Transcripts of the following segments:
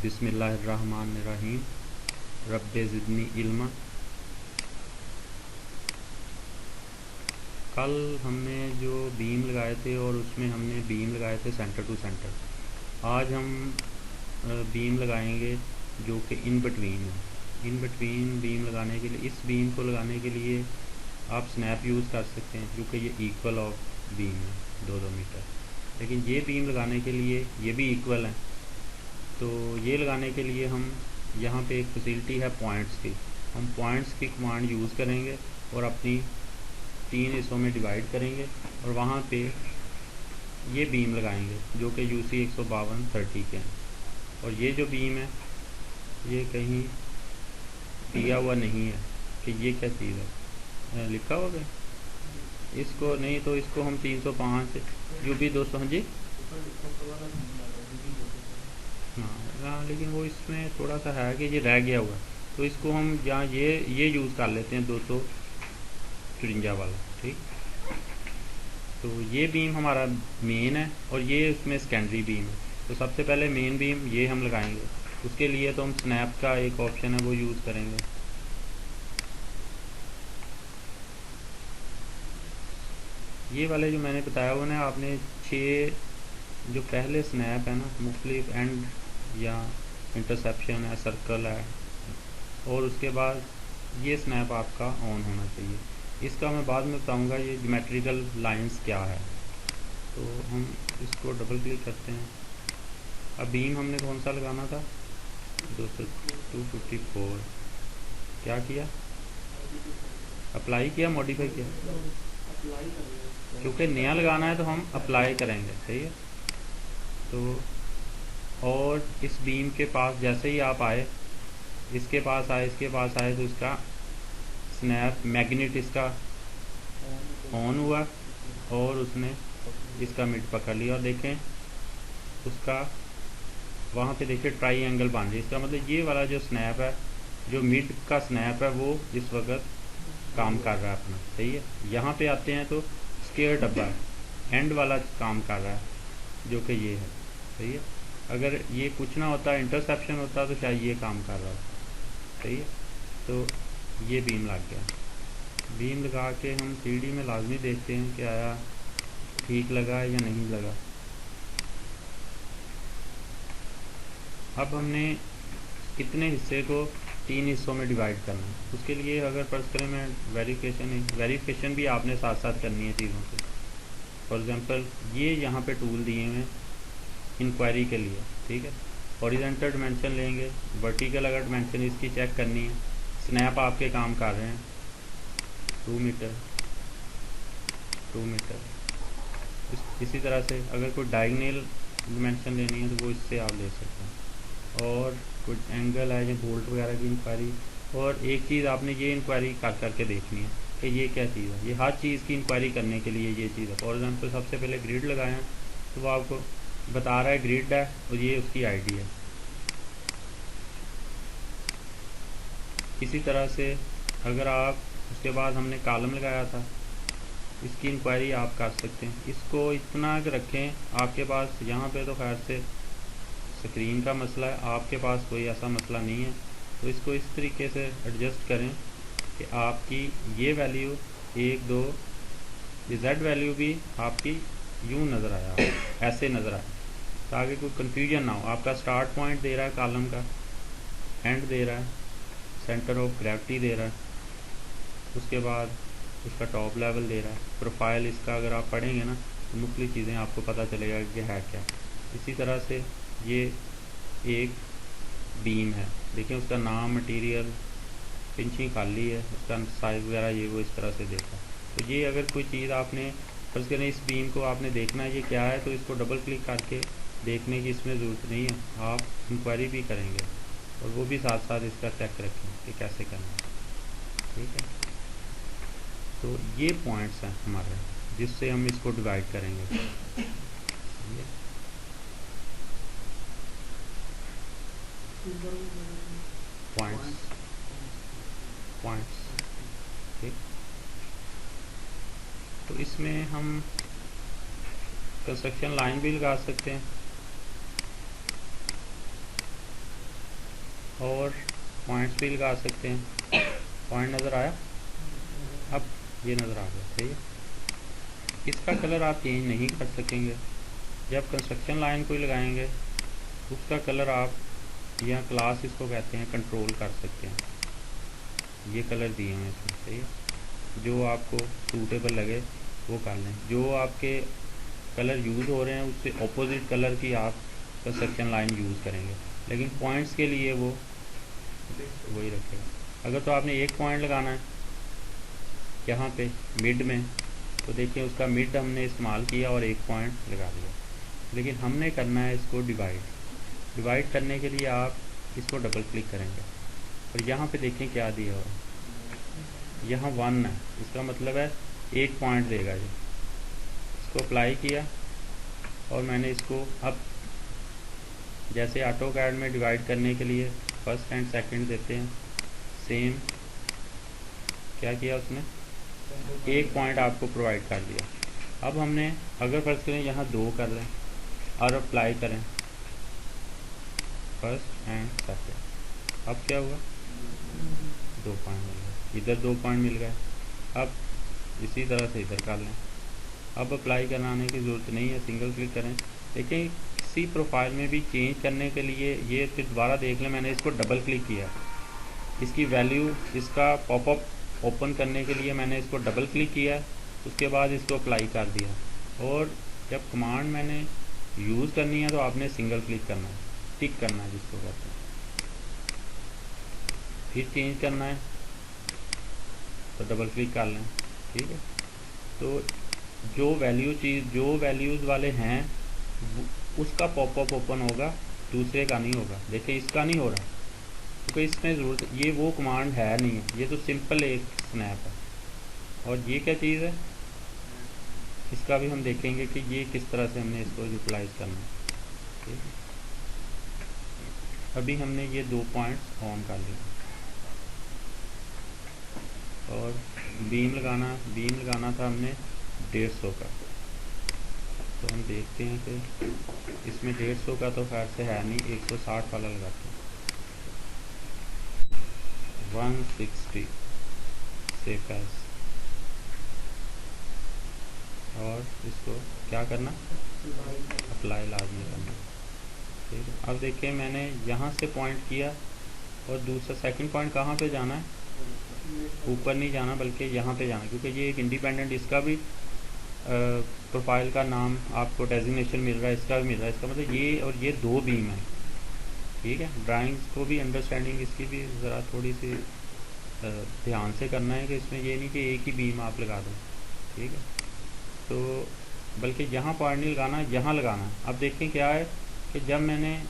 बिस्मिल्लाहिर्रहमानिर्रहीम रब्बे ज़िदनी इल्मा। कल हमने जो बीम लगाए थे और उसमें हमने बीम लगाए थे सेंटर टू सेंटर। आज हम बीम लगाएंगे जो कि इन बिटवीन है। इन बिटवीन बीम लगाने के लिए, इस बीम को लगाने के लिए आप स्नैप यूज़ कर सकते हैं क्योंकि ये इक्वल ऑफ बीम है 2-2 मीटर। लेकिन ये बीम लगाने के लिए ये भी इक्वल है, तो ये लगाने के लिए हम यहाँ पे एक फैसिलिटी है पॉइंट्स की। हम पॉइंट्स की कमांड यूज़ करेंगे और अपनी 3 हिस्सों में डिवाइड करेंगे और वहाँ पे ये बीम लगाएंगे जो कि UC 152/30 के हैं। और ये जो बीम है ये कहीं दिया हुआ नहीं है कि ये क्या चीज़ है, लिखा होगा इसको नहीं, तो इसको हम 305 UB 200, हाँ जी हाँ, लेकिन वो इसमें थोड़ा सा है कि ये रह गया हुआ, तो इसको हम यहाँ ये यूज़ कर लेते हैं 253 वाला। ठीक, तो ये बीम हमारा मेन है और ये उसमें सेकेंडरी बीम है। तो सबसे पहले मेन बीम ये हम लगाएंगे, उसके लिए तो हम स्नैप का एक ऑप्शन है वो यूज़ करेंगे। ये वाले जो मैंने बताया वो ना, आपने 6 जो पहले स्नैप है ना, मुख्तलिफ एंड या इंटरसेप्शन है, सर्कल है, और उसके बाद ये स्नैप आपका ऑन होना चाहिए। इसका मैं बाद में बताऊंगा ये ज्योमेट्रिकल लाइंस क्या है। तो हम इसको डबल क्लिक करते हैं। अब बीम हमने कौन सा लगाना था, 254। क्या किया, अप्लाई किया, मॉडिफाई किया, क्योंकि नया लगाना है तो हम अप्लाई करेंगे। सही है, तो और इस बीम के पास जैसे ही आप आए, इसके पास आए, इसके पास आए, तो इसका स्नैप मैग्नेट इसका ऑन हुआ और उसने इसका मिड पकड़ लिया। और देखें उसका वहाँ पे देखिए ट्राई एंगल बन रही है। इसका मतलब ये वाला जो स्नैप है, जो मिड का स्नैप है, वो इस वक्त काम कर रहा है अपना। सही है, यहाँ पे आते हैं तो स्क्वायर डब्बा है, एंड वाला काम कर रहा है जो कि ये है। सही है, अगर ये कुछ ना होता, इंटरसेप्शन होता, तो शायद ये काम कर रहा होता। सही है, तो ये बीम लग गया। बीम लगा के हम 3D में लाजमी देखते हैं कि आया ठीक लगा या नहीं लगा। अब हमने कितने हिस्से को 3 हिस्सों में डिवाइड करना है, उसके लिए अगर फर्ज करें मैं वेरिफिकेशन भी आपने साथ साथ करनी है चीज़ों से। फॉर एग्जांपल ये यहाँ पे टूल दिए हुए हैं इंक्वायरी के लिए। ठीक है, हॉरिजॉन्टल डिमेंशन लेंगे, वर्टिकल अगर डिमेंशन इसकी चेक करनी है, स्नैप आपके काम कर रहे हैं 2 मीटर 2 मीटर। इसी तरह से अगर कोई डायगोनल डिमेंशन लेनी है तो वो इससे आप ले सकते हैं। और कुछ एंगल है या बोल्ट वगैरह की इंक्वायरी। और एक चीज़ आपने ये इंक्वायरी कर करके देखनी है कि ये क्या चीज़ है। ये हर चीज़ की इंक्वायरी करने के लिए ये चीज़ है। फॉर एग्जाम्पल सबसे पहले ग्रिड लगाया तो वो आपको बता रहा है ग्रिड है और ये उसकी आईडी है। इसी तरह से अगर आप उसके बाद हमने कॉलम लगाया था, इसकी इंक्वायरी आप कर सकते हैं। इसको इतना रखें आपके पास, यहाँ पे तो खैर से स्क्रीन का मसला है, आपके पास कोई ऐसा मसला नहीं है, तो इसको इस तरीके से एडजस्ट करें कि आपकी ये वैल्यू 1 2, ये Z वैल्यू भी आपकी यूँ नज़र आया, ऐसे नज़र आए, ताकि कोई कन्फ्यूजन ना हो। आपका स्टार्ट पॉइंट दे रहा है कॉलम का, एंड दे रहा है, सेंटर ऑफ ग्रेविटी दे रहा है, उसके बाद उसका टॉप लेवल दे रहा है, प्रोफाइल इसका अगर आप पढ़ेंगे ना तो मुख्तलिफ चीज़ें आपको पता चलेगा कि है क्या। इसी तरह से ये एक बीम है, देखिए उसका नाम, मटेरियल, पिंचिंग खाली है, उसका साइज वगैरह ये वो इस तरह से देखा। तो ये अगर कोई चीज़ आपने फर्ज करें इस बीम को आपने देखना है ये क्या है, तो इसको डबल क्लिक करके देखने की इसमें ज़रूरत नहीं है, आप इंक्वायरी भी करेंगे और वो भी साथ साथ इसका चेक रखें कि कैसे करना है। ठीक है, तो ये पॉइंट्स हैं हमारे जिससे हम इसको डिवाइड करेंगे। पॉइंट्स ठीक, तो इसमें हम कंस्ट्रक्शन लाइन भी लगा सकते हैं। और पॉइंट्स भी लगा सकते हैं। पॉइंट नज़र आया, अब ये नज़र आ गया, सही है। इसका कलर आप चेंज नहीं कर सकेंगे। जब कंस्ट्रक्शन लाइन कोई लगाएंगे उसका कलर आप, या क्लास इसको कहते हैं, कंट्रोल कर सकते हैं। ये कलर दिए हैं इसमें, सही है। जो आपको सूटेबल लगे वो कर लें। जो आपके कलर यूज़ हो रहे हैं उससे ऑपोजिट कलर की आप कंस्ट्रक्शन लाइन यूज़ करेंगे, लेकिन पॉइंट्स के लिए वो वही रखेगा। अगर तो आपने एक पॉइंट लगाना है यहाँ पे मिड में, तो देखिए उसका मिड हमने इस्तेमाल किया और एक पॉइंट लगा दिया। लेकिन हमने करना है इसको डिवाइड करने के लिए आप इसको डबल क्लिक करेंगे और यहाँ पे देखें क्या दिया हुआ है, यहाँ 1 है, इसका मतलब है एक पॉइंट देगा ये। इसको अप्लाई किया और मैंने इसको, अब जैसे ऑटोकैड में डिवाइड करने के लिए फर्स्ट एंड सेकंड देते हैं, सेम क्या किया उसने, एक पॉइंट आपको प्रोवाइड कर दिया। अब हमने अगर फर्स्ट करें यहाँ 2 कर लें और अप्लाई करें फर्स्ट एंड सेकंड, अब क्या हुआ, 2 पॉइंट मिल गए, इधर 2 पॉइंट मिल गए। अब इसी तरह से इधर कर लें। अब अप्लाई कराने की ज़रूरत नहीं है, सिंगल क्लिक करें। लेकिन किसी प्रोफाइल में भी चेंज करने के लिए ये फिर दोबारा देख लें, मैंने इसको डबल क्लिक किया, इसकी वैल्यू, इसका पॉपअप ओपन करने के लिए मैंने इसको डबल क्लिक किया, उसके बाद इसको अप्लाई कर दिया। और जब कमांड मैंने यूज़ करनी है तो आपने सिंगल क्लिक करना है, टिक करना है जिसको कहते हैं, फिर चेंज करना है तो डबल क्लिक कर लें, ठीक है। तो जो वैल्यूज़ वाले हैं उसका पॉपअप ओपन होगा, दूसरे का नहीं होगा। देखिए इसका नहीं हो रहा क्योंकि इसमें ज़रूरत, ये वो कमांड है नहीं है, ये तो सिंपल एक स्नैप है। और ये क्या चीज़ है, इसका भी हम देखेंगे कि ये किस तरह से हमने इसको यूटिलाइज करना है, ठीक है। अभी हमने ये 2 पॉइंट्स ऑन कर लिए और बीम लगाना था हमने 150 का। तो हम देखते हैं कि इसमें 150 का तो खैर से है नहीं, 160 वाला लगाते हैं। 160 सेव एज, और इसको क्या करना, अप्लाई लाजमी करना, ठीक है। अब देखिए मैंने यहाँ से पॉइंट किया और दूसरा सेकंड पॉइंट कहाँ पे जाना है, ऊपर नहीं जाना बल्कि यहाँ पे जाना, क्योंकि ये एक इंडिपेंडेंट, इसका भी प्रोफाइल का नाम आपको डेजिग्नेशन मिल रहा है, इसका भी मिल रहा है। इसका मतलब ये और ये 2 बीम है, ठीक है। ड्राइंग्स को भी अंडरस्टैंडिंग इसकी भी ज़रा थोड़ी सी ध्यान से करना है कि इसमें ये नहीं कि एक ही बीम आप लगा दो, ठीक है। तो बल्कि यहाँ पॉइंट नहीं लगाना, यहाँ लगाना है। अब देखें क्या है कि जब मैंने,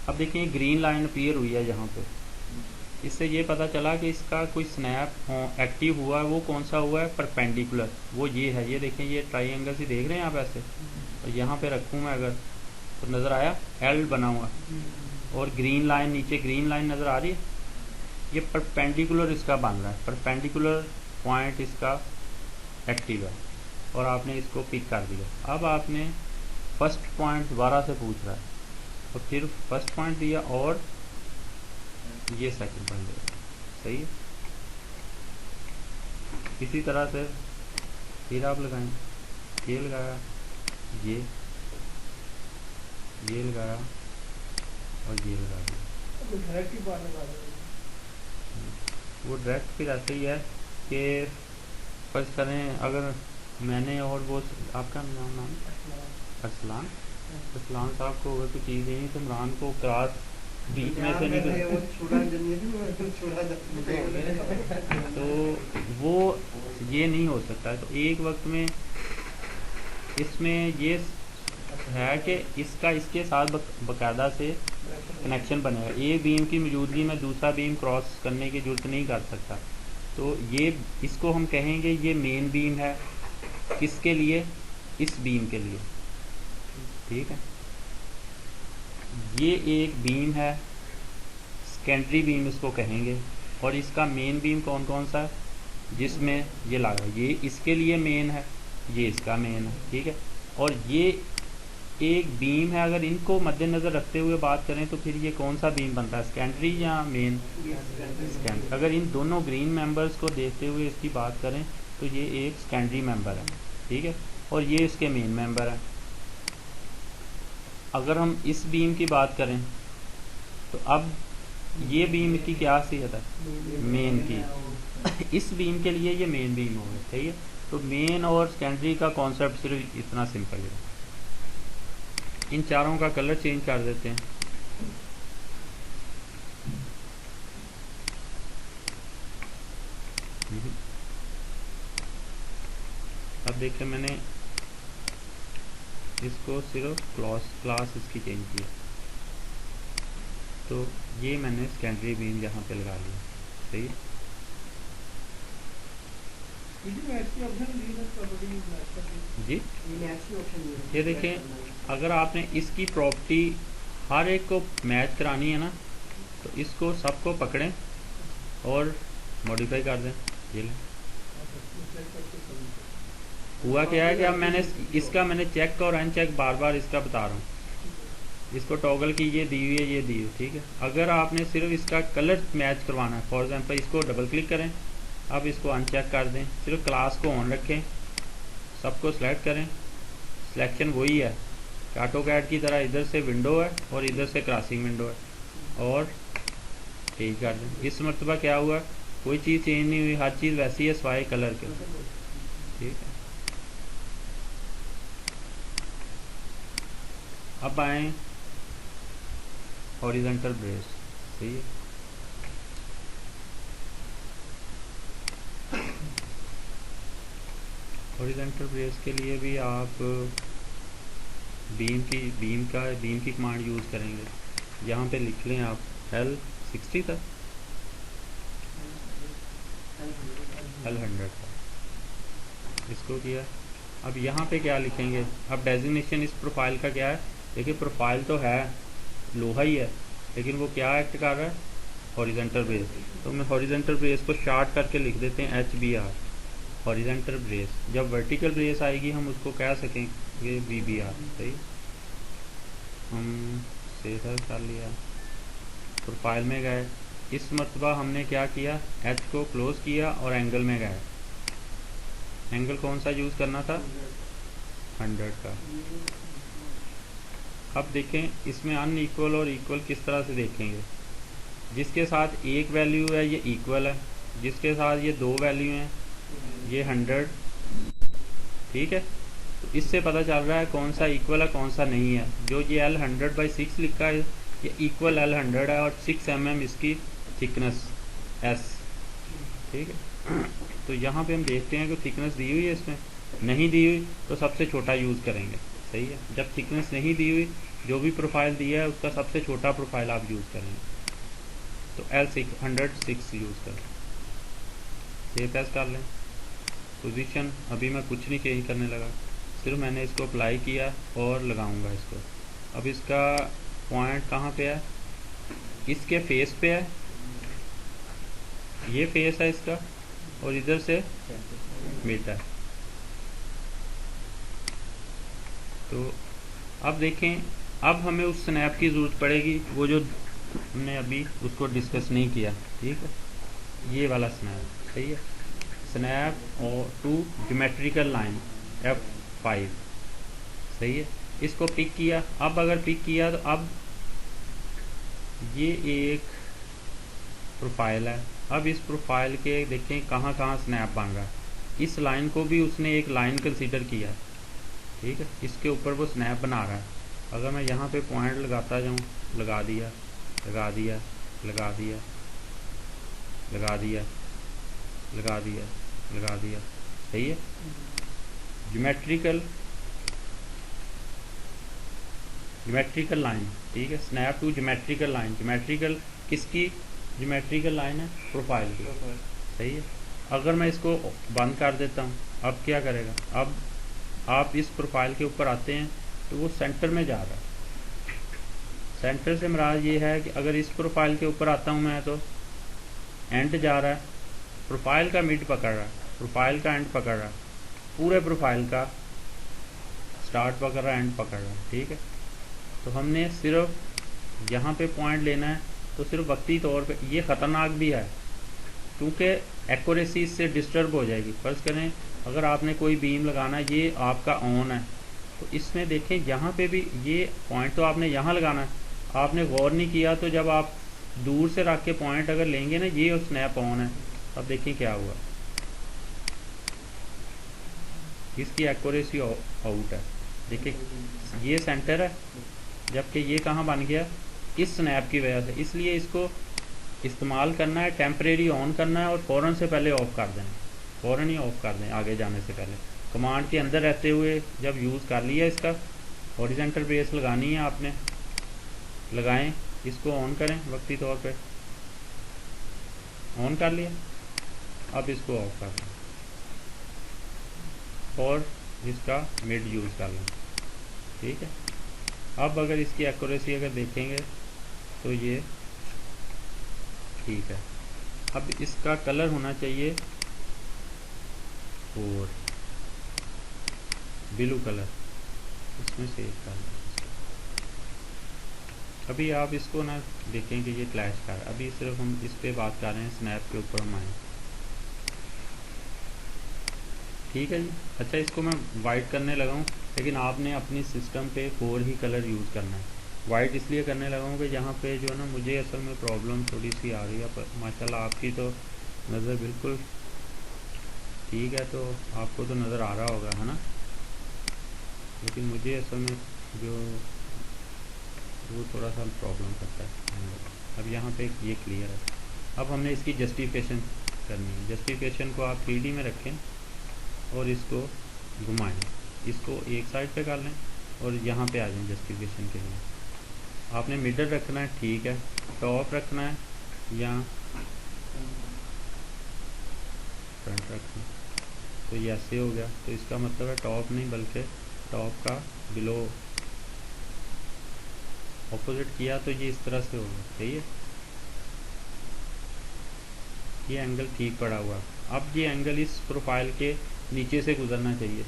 अब देखें ग्रीन लाइन अपीयर हुई है यहाँ पे, इससे ये पता चला कि इसका कोई स्नैप एक्टिव हुआ है। वो कौन सा हुआ है, परपेंडिकुलर, वो ये है। ये देखें, ये ट्राइंगल से देख रहे हैं आप ऐसे, और यहाँ पे रखूँ मैं अगर तो नज़र आया एल बना हुआ, और ग्रीन लाइन नीचे, ग्रीन लाइन नज़र आ रही है, ये परपेंडिकुलर इसका बन रहा है, परपेंडिकुलर पॉइंट इसका एक्टिव है, और आपने इसको पिक कर दिया। अब आपने फर्स्ट पॉइंट दोबारा से पूछ रहा है, तो फिर फर्स्ट पॉइंट दिया और ये सेकंड पॉइंट दिया, सही है। इसी तरह से फिर आप लगाएं, ये लगाया, ये लगाया और ये लगा दिया। वो डायरेक्ट फिर ऐसे ही है कि फर्स्ट करें, अगर मैंने और वो आपका नाम अरसलान साहब को अगर कोई चीज़ देनी तो इमरान को क्लास बीच में से नहीं, तो वो ये नहीं हो सकता है। तो एक वक्त में इसमें ये है कि इसका इसके साथ बाकायदा से कनेक्शन बनेगा। एक बीम की मौजूदगी में दूसरा बीम क्रॉस करने की जरूरत नहीं कर सकता। तो ये, इसको हम कहेंगे ये मेन बीम है, किसके लिए, इस बीम के लिए, ठीक है। ये एक बीम है, सेकेंडरी बीम इसको कहेंगे, और इसका मेन बीम कौन कौन सा है, जिसमें ये लगा, ये इसके लिए मेन है, ये इसका मेन है, ठीक है। और ये एक बीम है, अगर इनको मद्देनज़र रखते हुए बात करें तो फिर ये कौन सा बीम बनता है, सेकेंडरी या मेन? सेकेंडरी। अगर इन दोनों ग्रीन मेंबर्स को देखते हुए इसकी बात करें तो ये एक सेकेंडरी मेंबर है, ठीक है, और ये इसके मेन मेंबर है। अगर हम इस बीम की बात करें तो अब ये बीम की क्या हैसियत है, मेन की। इस बीम के लिए ये मेन बीम होगा, ठीक है। तो मेन और सेकेंडरी का कॉन्सेप्ट सिर्फ इतना सिंपल है। इन चारों का कलर चेंज कर देते हैं। अब देखिए मैंने इसको सिर्फ क्लास इसकी चेंज किया, तो ये मैंने सेकेंडरी बीम यहाँ पे लगा लिया, सही है। जी ये देखें, अगर आपने इसकी प्रॉपर्टी हर एक को मैच करानी है ना, तो इसको सबको पकड़ें और मॉडिफाई कर दें। ये लें, हुआ क्या है कि अब मैंने चेक और अनचेक बार बार इसका बता रहा हूँ, इसको टॉगल की ये दी हुई है, ये दी हुई, ठीक है। अगर आपने सिर्फ इसका कलर मैच करवाना है, फॉर एग्जांपल इसको डबल क्लिक करें, अब इसको अनचेक कर दें, सिर्फ क्लास को ऑन रखें, सबको सेलेक्ट करें, सिलेक्शन वही है ऑटोकैड की तरह, इधर से विंडो है और इधर से क्रॉसिंग विंडो है, और ठीक कर दें। इस मरतबा क्या हुआ, कोई चीज़ चेंज नहीं हुई, हर चीज़ वैसी है सिवाय कलर के, ठीक है। अब आए हॉरिजॉन्टल ब्रेस, सही है। हॉरिजॉन्टल ब्रेस के लिए भी आप बीम की कमांड यूज़ करेंगे। यहाँ पे लिख लें आप L60 था, L100 था, इसको किया। अब यहाँ पे क्या लिखेंगे, अब डेजिग्नेशन इस प्रोफाइल का क्या है, देखिए प्रोफाइल तो है लोहा ही है, लेकिन वो क्या एक्ट कर रहा है, हॉरिजॉन्टल ब्रेस। तो मैं हॉरिजॉन्टल ब्रेस को शार्ट करके लिख देते हैं HBR, हॉरिजॉन्टल ब्रेस। जब वर्टिकल ब्रेस आएगी हम उसको कह सकेंगे VBR, सही। हम सेव कर लिया, प्रोफाइल में गए, इस मरतबा हमने क्या किया, H को क्लोज किया और एंगल में गए। एंगल कौन सा यूज़ करना था, 100 का। अब देखें इसमें अनइक्वल और इक्वल किस तरह से देखेंगे, जिसके साथ एक वैल्यू है ये इक्वल है, जिसके साथ ये दो वैल्यू हैं ये 100, ठीक है। तो इससे पता चल रहा है कौन सा इक्वल है कौन सा नहीं है। जो ये L100/6 लिखा है ये इक्वल L100 है, और 6 mm इसकी थिकनेस S, ठीक है। तो यहाँ पे हम देखते हैं कि थिकनेस दी हुई है, इसमें नहीं दी हुई तो सबसे छोटा यूज़ करेंगे, सही है। जब थिकनेस नहीं दी हुई, जो भी प्रोफाइल दिया है उसका सबसे छोटा प्रोफाइल आप यूज़ करेंगे, तो L106 यूज़ करें। सेव एज कर लें। पोजीशन अभी मैं कुछ नहीं चेंज करने लगा, सिर्फ मैंने इसको अप्लाई किया और लगाऊंगा इसको। अब इसका पॉइंट कहाँ पे है, इसके फेस पे है, ये फेस है इसका, और इधर से मिड है। तो अब देखें, अब हमें उस स्नैप की ज़रूरत पड़ेगी, वो जो हमने अभी उसको डिस्कस नहीं किया, ठीक है। ये वाला स्नैप, सही है, स्नैप और टू ज्योमेट्रिकल लाइन F5, सही है। इसको पिक किया। अब अगर पिक किया तो अब ये एक प्रोफाइल है, अब इस प्रोफाइल के देखें कहाँ कहाँ स्नैप बन रहा है। इस लाइन को भी उसने एक लाइन कंसीडर किया, ठीक है, इसके ऊपर वो स्नैप बना रहा है। अगर मैं यहाँ पे पॉइंट लगाता जाऊँ, लगा दिया, लगा दिया, लगा दिया, लगा दिया, लगा दिया, लगा दिया, सही है। ज्योमेट्रिकल लाइन, ठीक है, snap to geometrical line. Geometrical किसकी ज्योमेट्रिकल लाइन है, प्रोफाइल की, सही है। अगर मैं इसको बंद कर देता हूँ, अब क्या करेगा, अब आप इस प्रोफाइल के ऊपर आते हैं तो वो सेंटर में जा रहा है। सेंटर से मुराद ये है कि अगर इस प्रोफाइल के ऊपर आता हूँ मैं तो एंड जा रहा है, प्रोफाइल का मिड पकड़ रहा है, प्रोफाइल का एंड पकड़ रहा है, पूरे प्रोफाइल का स्टार्ट पकड़ रहा है, एंड पकड़ रहा है, ठीक है। तो हमने सिर्फ यहाँ पे पॉइंट लेना है, तो सिर्फ वक्ती तौर पे ये ख़तरनाक भी है क्योंकि एक्यूरेसी इससे डिस्टर्ब हो जाएगी। फर्ज करें अगर आपने कोई बीम लगाना है, ये आपका ऑन है, तो इसमें देखें यहाँ पे भी ये पॉइंट तो आपने यहाँ लगाना है, आपने गौर नहीं किया, तो जब आप दूर से रख के पॉइंट अगर लेंगे ना, ये स्नैप ऑन है, अब देखिए क्या हुआ, इसकी एक्यूरेसी आउट है। देखिए ये सेंटर है, जबकि ये कहाँ बन गया, इस स्नैप की वजह से। इसलिए इसको इस्तेमाल करना है, टेम्परेरी ऑन करना है और फ़ौरन से पहले ऑफ़ कर दें, फ़ौरन ही ऑफ़ कर दें आगे जाने से पहले। कमांड के अंदर रहते हुए जब यूज़ कर लिया इसका, हॉरिजॉन्टल ब्रेस लगानी है आपने, लगाएं, इसको ऑन करें, वक्ती तौर पे ऑन कर लिया, अब इसको ऑफ कर दें और इसका मिड यूज़ कर लें, ठीक है। अब अगर इसकी एक्यूरेसी अगर देखेंगे तो ये ठीक है। अब इसका कलर होना चाहिए और ब्लू कलर, इसमें सेव कर लें। अभी आप इसको ना देखेंगे ये क्लैश कर, अभी सिर्फ हम इस पे बात कर रहे हैं, स्नैप के ऊपर हम आए, ठीक है जी। अच्छा, इसको मैं वाइट करने लगा हूँ, लेकिन आपने अपनी सिस्टम पे 4 ही कलर यूज़ करना है। वाइट इसलिए करने लगा हूँ कि यहाँ पे जो है ना, मुझे असल में प्रॉब्लम थोड़ी सी आ रही है, पर माशाल्लाह आपकी तो नज़र बिल्कुल ठीक है, तो आपको तो नज़र आ रहा होगा, है ना, लेकिन मुझे असल में जो वो थोड़ा सा प्रॉब्लम करता है। अब यहाँ पे ये क्लियर है। अब हमने इसकी जस्टिफिकेशन करनी है। जस्टिफिकेशन को आप 3D में रखें और इसको घुमाएं, इसको एक साइड पे कर लें और यहाँ पे आ जाएं जस्टिफिकेशन के लिए। आपने मिडल रखना है, ठीक है, टॉप रखना है या फ्रंट रखना है, तो ये ऐसे हो गया, तो इसका मतलब है टॉप नहीं बल्कि टॉप का बिलो ऑपोजिट किया, तो ये इस तरह से होगा, सही है। ये एंगल ठीक पड़ा हुआ। अब ये एंगल इस प्रोफाइल के नीचे से गुजरना चाहिए,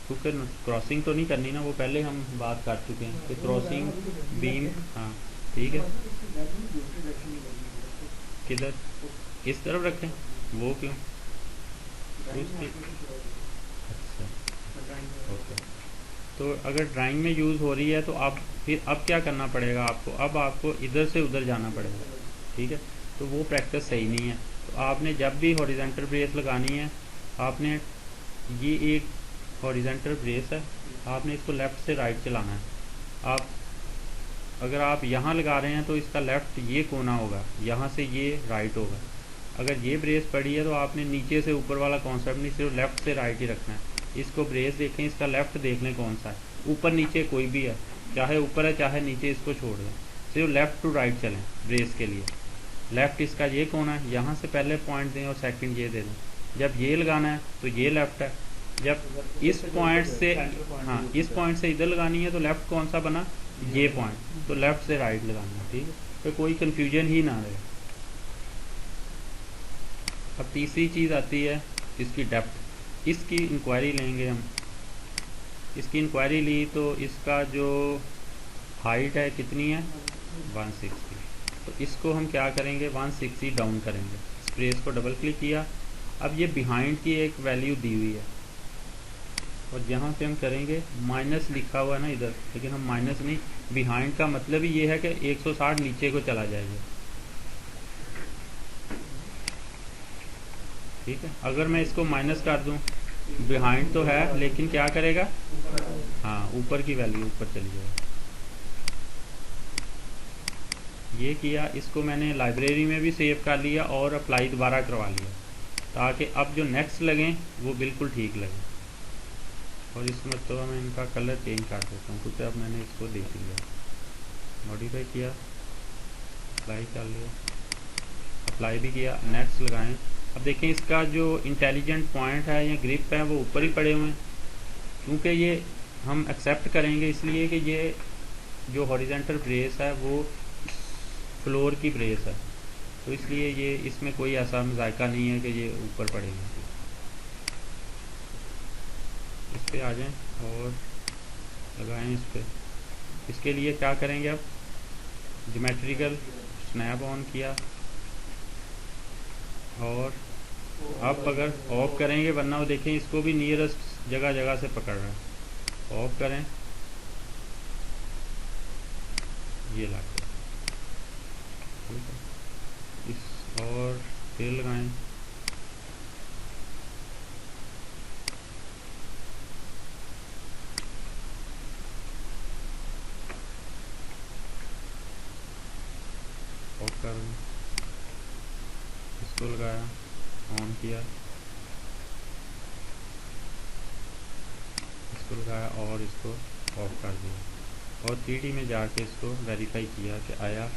क्योंकि क्रॉसिंग तो नहीं करनी ना, वो पहले हम बात कर चुके हैं कि क्रॉसिंग बीम, हाँ ठीक है। किधर, इस तरफ रखें, वो क्यों, उसकी, अच्छा ओके। तो अगर ड्राइंग में यूज़ हो रही है तो आप फिर अब क्या करना पड़ेगा आपको, अब आपको इधर से उधर जाना पड़ेगा, ठीक है। तो वो प्रैक्टिस सही नहीं है। तो आपने जब भी हॉरिजॉन्टल ब्रेस लगानी है, आपने ये एक हॉरिजॉन्टल ब्रेस है, आपने इसको लेफ़्ट से राइट चलाना है। आप अगर आप यहाँ लगा रहे हैं तो इसका लेफ़्ट ये कोना होगा, यहाँ से ये राइट होगा। अगर ये ब्रेस पड़ी है तो आपने नीचे से ऊपर वाला कॉन्सेप्ट नहीं, सिर्फ लेफ़्ट से राइट ही रखना है। इसको ब्रेस देखें, इसका लेफ़्ट देख लें कौन सा है, ऊपर नीचे कोई भी है, चाहे ऊपर है चाहे नीचे, इसको छोड़ दें, सिर्फ लेफ़्ट टू राइट चलें ब्रेस के लिए। लेफ़्ट इसका ये कोना है, यहाँ से पहले पॉइंट दें और सेकंड ये दे दें। जब ये लगाना है तो ये लेफ़्ट है, जब इस पॉइंट से, हाँ इस पॉइंट से इधर लगानी है तो लेफ़्ट कौन सा बना, ये पॉइंट, तो लेफ़्ट से राइट लगाना है, ठीक है, तो कोई कन्फ्यूजन ही ना रहे। अब तीसरी चीज़ आती है इसकी डेप्थ। इसकी इंक्वायरी लेंगे हम, इसकी इंक्वायरी ली तो इसका जो हाइट है कितनी है, 160। तो इसको हम क्या करेंगे, 160 डाउन करेंगे। स्प्रेस को डबल क्लिक किया, अब ये बिहाइंड की एक वैल्यू दी हुई है और यहाँ से हम करेंगे, माइनस लिखा हुआ है ना इधर, लेकिन हम माइनस नहीं, बिहाइंड का मतलब ही ये है कि 160 नीचे को चला जाएगा, ठीक है। अगर मैं इसको माइनस कर दूं, बिहाइंड तो है लेकिन क्या करेगा, हाँ ऊपर की वैल्यू ऊपर चली जाएगी। ये किया, इसको मैंने लाइब्रेरी में भी सेव कर लिया और अप्लाई दोबारा करवा लिया, ताकि अब जो नेक्स्ट लगें वो बिल्कुल ठीक लगें। और इसमें तो मैं इनका कलर चेंज कर देता हूँ, क्योंकि अब मैंने इसको देख लिया, मॉडिफाई किया, अप्लाई कर लिया, अप्लाई भी किया, नेक्स्ट लगाएं। अब देखें इसका जो इंटेलिजेंट पॉइंट है या ग्रिप है वो ऊपर ही पड़े हुए हैं, क्योंकि ये हम एक्सेप्ट करेंगे इसलिए कि ये जो हॉरिजॉन्टल ब्रेस है वो फ्लोर की ब्रेस है, तो इसलिए ये इसमें कोई ऐसा जायका नहीं है कि ये ऊपर पड़ेंगे। इस पे आ जाएं और लगाएं इस पे। इसके लिए क्या करेंगे, अब ज्योमेट्रिकल स्नैप ऑन किया और अब अगर ऑफ करेंगे, वरना वो देखें इसको भी नियरेस्ट जगह जगह से पकड़ रहा है। ऑफ करें, ये लाके ठीक है, इस और फिर लगाएं। ऑफ कर, इसको लगाया, ऑन किया, इसको लगाया और इसको ऑफ कर दिया और 3D में जाके इसको वेरीफाई किया कि आया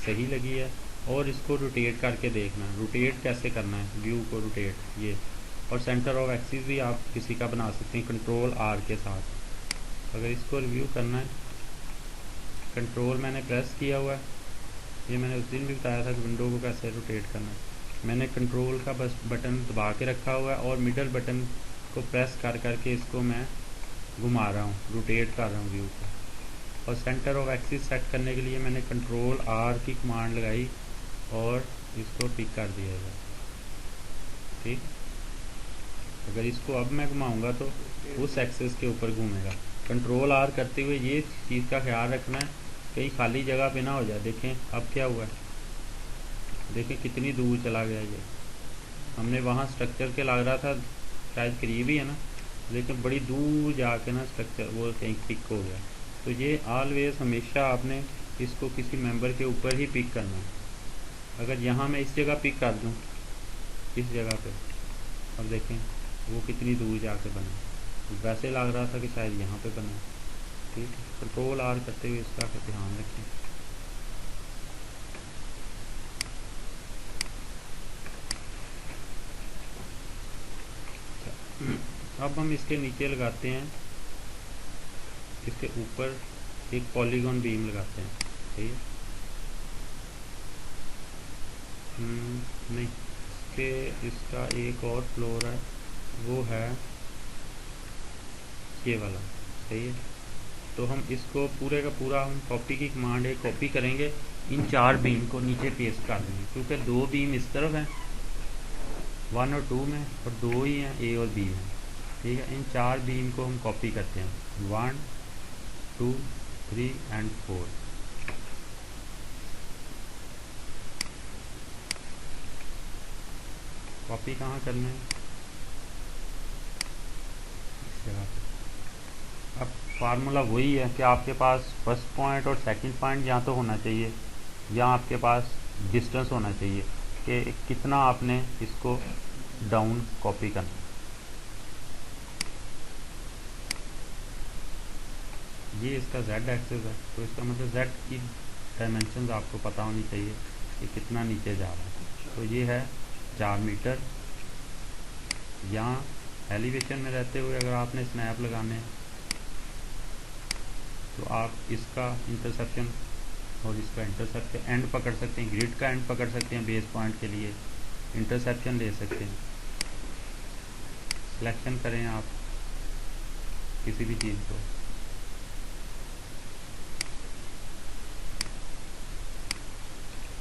सही लगी है। और इसको रोटेट करके देखना है। रोटेट कैसे करना है, व्यू को रोटेट ये, और सेंटर ऑफ एक्सिस भी आप किसी का बना सकते हैं कंट्रोल R के साथ। अगर इसको रिव्यू करना है, कंट्रोल मैंने प्रेस किया हुआ है, ये मैंने उस दिन भी बताया था कि विंडो को कैसे रोटेट करना है। मैंने कंट्रोल का बस बटन दबा के रखा हुआ है और मिडल बटन को प्रेस कर करके इसको मैं घुमा रहा हूँ, रोटेट कर रहा हूँ व्यू को। और सेंटर ऑफ एक्सिस सेट करने के लिए मैंने कंट्रोल R की कमांड लगाई और इसको पिक कर दिया है, ठीक। अगर इसको अब मैं घुमाऊँगा तो उस एक्सिस के ऊपर घूमेगा। कंट्रोल R करते हुए ये चीज़ का ख्याल रखना है कहीं खाली जगह पे ना हो जाए। देखें अब क्या हुआ है, देखें कितनी दूर चला गया ये। हमने वहाँ स्ट्रक्चर के लग रहा था शायद करीब ही है ना, लेकिन बड़ी दूर जाके ना स्ट्रक्चर वो कहीं पिक हो गया। तो ये ऑलवेज हमेशा आपने इसको किसी मेंबर के ऊपर ही पिक करना है। अगर यहाँ मैं इस जगह पिक कर दूँ, इस जगह पे, अब देखें वो कितनी दूर जाके बना। वैसे लग रहा था कि शायद यहाँ पे बना, ठीक है। कंट्रोल R करते हुए इसका ध्यान रखें। अब हम इसके नीचे लगाते हैं, इसके ऊपर एक पॉलीगॉन बीम लगाते हैं, ठीक है। नहीं, इसका एक और फ्लोर है, वो है ये वाला, सही है। तो हम इसको पूरे का पूरा हम कॉपी की कमांड है, कॉपी करेंगे, इन 4 बीम को नीचे पेस्ट कर देंगे, क्योंकि 2 बीम इस तरफ हैं 1 और 2 में, और 2 ही हैं A और B में, ठीक है। इन 4 बीम को हम कॉपी करते हैं 1 2 3 एंड 4। कॉपी कहाँ करना है, इस जगह पे। अब फार्मूला वही है कि आपके पास फर्स्ट पॉइंट और सेकंड पॉइंट या तो होना चाहिए या आपके पास डिस्टेंस होना चाहिए कि कितना आपने इसको डाउन कॉपी करना। ये इसका Z एक्सिस है, तो इसका मतलब Z की डायमेंशन आपको पता होनी चाहिए कि कितना नीचे जा रहा है। तो ये है 4 मीटर। यहाँ एलिवेशन में रहते हुए अगर आपने स्नैप लगाने हैं तो आप इसका इंटरसेप्शन और इसका इंटरसेप्ट के एंड पकड़ सकते हैं, ग्रिड का एंड पकड़ सकते हैं, बेस पॉइंट के लिए इंटरसेप्शन ले सकते हैं। सिलेक्शन करें आप किसी भी चीज़ को,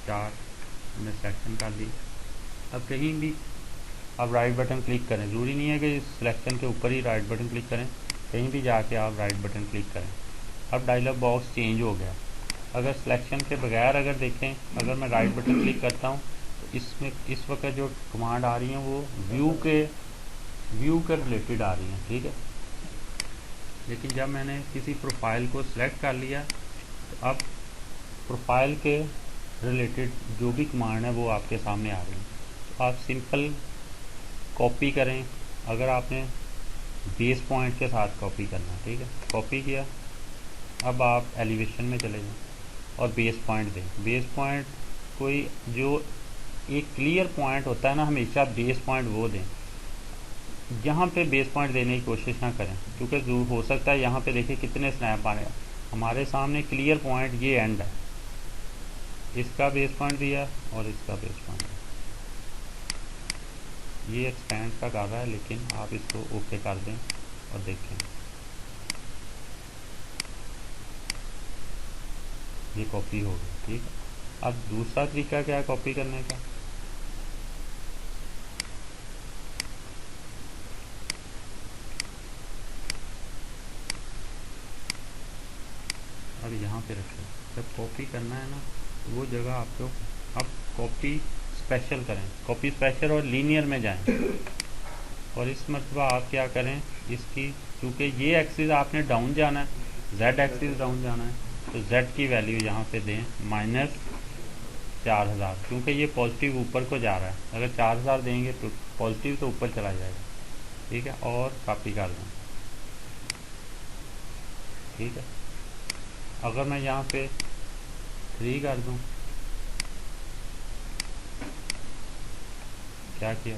चार हमने सिलेक्शन कर ली। अब कहीं भी आप राइट बटन क्लिक करें, ज़रूरी नहीं है कि सिलेक्शन के ऊपर ही राइट बटन क्लिक करें, कहीं भी जाके आप राइट बटन क्लिक करें। अब डायलॉग बॉक्स चेंज हो गया। अगर सिलेक्शन के बगैर अगर देखें, अगर मैं राइट बटन क्लिक करता हूँ तो इसमें इस वक्त जो कमांड आ रही हैं वो व्यू के रिलेटेड आ रही हैं, ठीक है। लेकिन जब मैंने किसी प्रोफाइल को सिलेक्ट कर लिया तो अब प्रोफाइल के रिलेटेड जो भी कमांड है वो आपके सामने आ रही है। तो आप सिंपल कॉपी करें, अगर आपने बेस पॉइंट के साथ कॉपी करना है, ठीक है। कॉपी किया, अब आप एलिवेशन में चले जाएं और बेस पॉइंट दें। बेस पॉइंट कोई जो एक क्लियर पॉइंट होता है ना, हमेशा बेस पॉइंट वो दें। यहाँ पे बेस पॉइंट देने की कोशिश ना करें, क्योंकि हो सकता है यहाँ पे देखिए कितने स्नैप आ रहे हैं। हमारे सामने क्लियर पॉइंट ये एंड है, इसका बेस पॉइंट दिया और इसका बेस पॉइंट। ये एक्सपेंड का कर रहा है, लेकिन आप इसको ओके कर दें और देखें ये कॉपी हो गई। ठीक है, अब दूसरा तरीका क्या है कॉपी करने का। अब यहाँ पे रखें, जब कॉपी करना है ना तो वो जगह आपको अब कॉपी स्पेशल करें, कॉपी स्पेशल और लीनियर में जाएं। और इस मरतबा आप क्या करें, इसकी चूँकि ये एक्सिस आपने डाउन जाना है, जेड एक्सिस डाउन जाना है, तो जेड की वैल्यू यहाँ पे दें -4000, क्योंकि ये पॉजिटिव ऊपर को जा रहा है। अगर 4000 देंगे तो पॉजिटिव तो ऊपर चला जाएगा। ठीक है, और कॉपी कर दें। ठीक है, अगर मैं यहाँ पे 3 कर दूँ, क्या किया,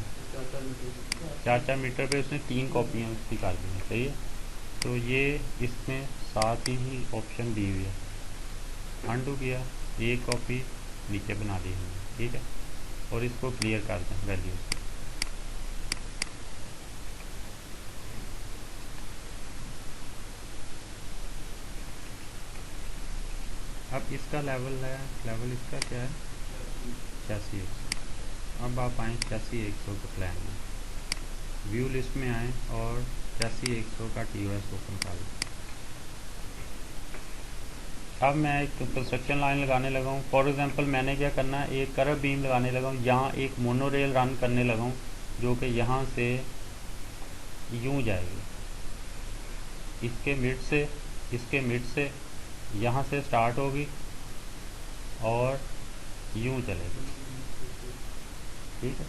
4-4 मीटर पे उसने 3 कॉपियाँ उसकी कर दी हैं। सही है, तो ये इसमें साथ ही ऑप्शन दी हुई है, अनडू किया, एक कॉपी नीचे बना दी हमने। ठीक है, और इसको क्लियर कर दें वैल्यू। अब इसका लेवल है, लेवल इसका क्या है, 8600। अब आप आएँ 8600 के प्लान में, व्यू लिस्ट में आएँ और 8600 का TOS ओपन कर लें। अब मैं एक कंस्ट्रक्शन लाइन लगाने लगा हूँ। फॉर एग्जांपल मैंने क्या करना है, एक कर्व बीम लगाने लगा हूँ, यहाँ एक मोनोरेल रन करने लगा हूँ जो कि यहाँ से यूँ जाएगी, इसके मिड से यहाँ से स्टार्ट होगी और यूँ चलेगी। ठीक है,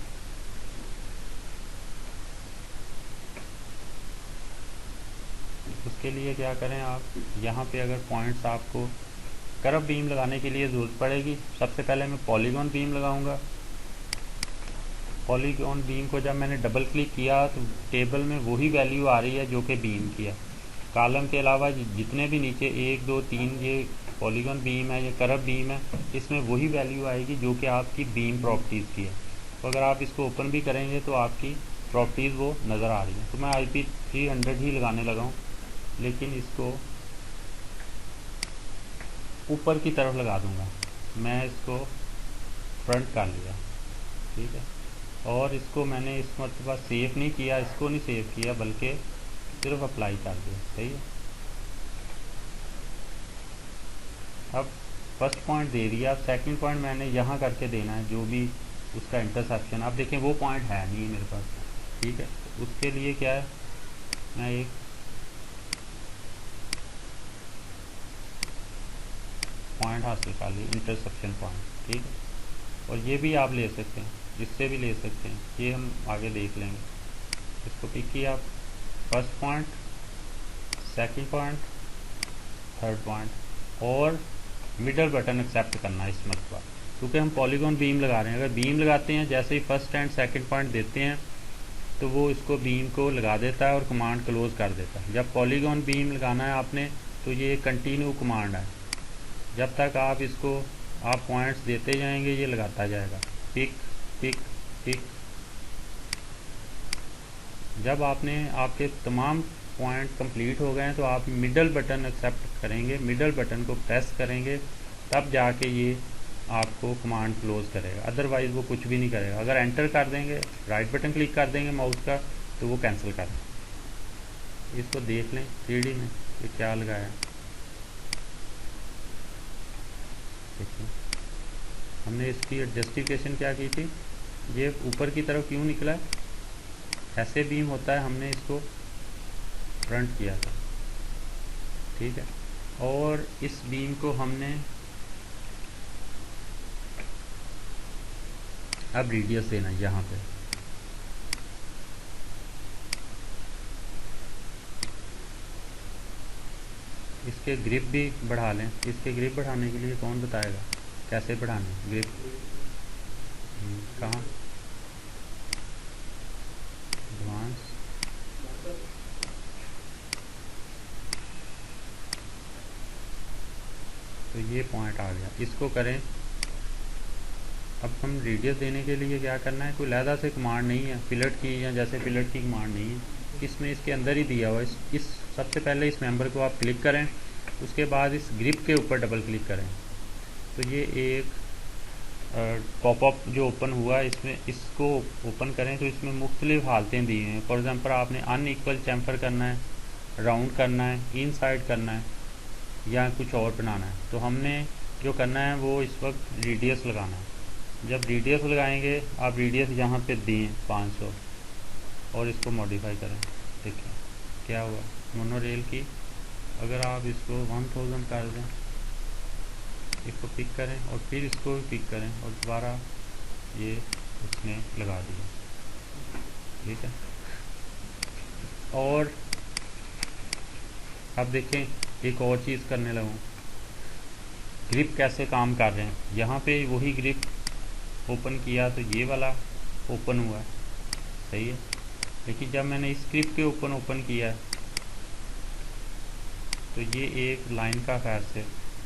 उसके लिए क्या करें आप, यहाँ पे अगर पॉइंट्स आपको कर्व बीम लगाने के लिए ज़रूरत पड़ेगी, सबसे पहले मैं पॉलीगॉन बीम लगाऊंगा। पॉलीगॉन बीम को जब मैंने डबल क्लिक किया तो टेबल में वही वैल्यू आ रही है जो कि बीम की है। कॉलम के अलावा जितने भी नीचे 1 2 3 ये पॉलीगॉन बीम है, ये कर्व बीम है, इसमें वही वैल्यू आएगी जो कि आपकी बीम प्रॉपर्टीज़ की है। तो अगर आप इसको ओपन भी करेंगे तो आपकी प्रॉपर्टीज़ वो नज़र आ रही है। तो मैं IP 300 ही लगाने लगा हूँ, लेकिन इसको ऊपर की तरफ लगा दूंगा। मैं इसको फ्रंट कर लिया। ठीक है, और इसको मैंने इस मरतबा सेव नहीं किया, इसको नहीं सेव किया, बल्कि सिर्फ अप्लाई कर दिया। सही है, अब फर्स्ट पॉइंट दे दिया, अब सेकंड पॉइंट मैंने यहाँ करके देना है, जो भी उसका इंटरसेक्शन। आप देखें वो पॉइंट है नहीं मेरे पास। ठीक है, उसके लिए क्या है, मैं एक पॉइंट हासिल कर ली, इंटरसेक्शन पॉइंट। ठीक है, और ये भी आप ले सकते हैं, इससे भी ले सकते हैं, ये हम आगे देख लेंगे। इसको पिक किया आप, first point, second point, third point, और मिडल बटन एक्सेप्ट करना है इस मरतबा, क्योंकि हम पॉलीगॉन बीम लगा रहे हैं। अगर बीम लगाते हैं, जैसे ही फर्स्ट एंड सेकंड पॉइंट देते हैं तो वो इसको बीम को लगा देता है और कमांड क्लोज कर देता है। जब पॉलीगॉन बीम लगाना है आपने तो ये कंटिन्यू कमांड है, जब तक आप इसको आप पॉइंट्स देते जाएंगे ये लगाता जाएगा, पिक पिक पिक। जब आपके तमाम पॉइंट कंप्लीट हो गए हैं तो आप मिडल बटन एक्सेप्ट करेंगे, मिडल बटन को प्रेस करेंगे, तब जाके ये आपको कमांड क्लोज करेगा, अदरवाइज़ वो कुछ भी नहीं करेगा। अगर एंटर कर देंगे, राइट बटन क्लिक कर देंगे माउस का, तो वो कैंसिल कर दें। इसको देख लें 3D में ये क्या लगाया है। देखिए हमने इसकी जस्टिफिकेशन क्या की थी, ये ऊपर की तरफ क्यों निकला है, ऐसे बीम होता है, हमने इसको फ्रंट किया था। ठीक है, और इस बीम को हमने अब रेडियस देना है यहाँ पे। इसके ग्रिप भी बढ़ा लें। इसके ग्रिप बढ़ाने के लिए कौन बताएगा कैसे बढ़ाने ग्रिप, कहाँ, एडवांस, तो ये पॉइंट आ गया, इसको करें। अब हम रेडियस देने के लिए क्या करना है, कोई लहदा से कमांड नहीं है, फिलट की या जैसे फिलट की कमांड नहीं है, इसमें इसके अंदर ही दिया हुआ है। इस सबसे पहले इस मेंबर को आप क्लिक करें, उसके बाद इस ग्रिप के ऊपर डबल क्लिक करें तो ये एक पॉपअप जो ओपन हुआ है, इसमें इसको ओपन करें तो इसमें मुख्तलिफ हालतें दी हैं। फॉर एग्ज़ाम्पल आपने अनइक्वल चैम्फर करना है, राउंड करना है, इनसाइड करना है या कुछ और बनाना है। तो हमने जो करना है वो इस वक्त रेडियस लगाना है। जब रेडियस लगाएंगे, आप रेडियस यहाँ पे दिए 500 और इसको मॉडिफाई करें। देखिए क्या हुआ, मोनोरेल की अगर आप इसको 1000 कर दें, इसको पिक करें और फिर इसको भी पिक करें और दोबारा ये उसने लगा दिया, ठीक है। और अब देखें एक और चीज़ करने लगूँ, ग्रिप कैसे काम कर रहे हैं। यहाँ पे वही ग्रिप ओपन किया तो ये वाला ओपन हुआ है, सही है। लेकिन जब मैंने इस ग्रिप के ओपन किया तो ये एक लाइन का खैर से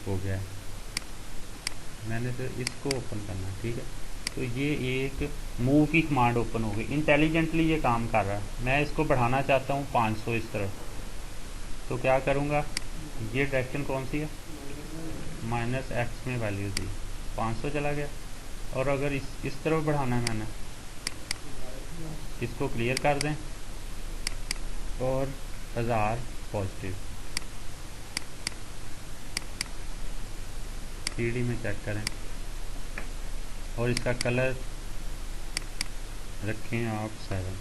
हो गया है। मैंने तो इसको ओपन करना है, ठीक है। तो ये एक मूव की कमांड ओपन हो गई, इंटेलिजेंटली ये काम कर रहा है। मैं इसको बढ़ाना चाहता हूँ 500 इस तरफ, तो क्या करूँगा, ये डायरेक्शन कौन सी है, -x में वैल्यू दी, 500 चला गया। और अगर इस तरफ बढ़ाना है मैंने, इसको क्लियर कर दें और 1000 पॉजिटिव 3D में चेक करें और इसका कलर रखें आप 7।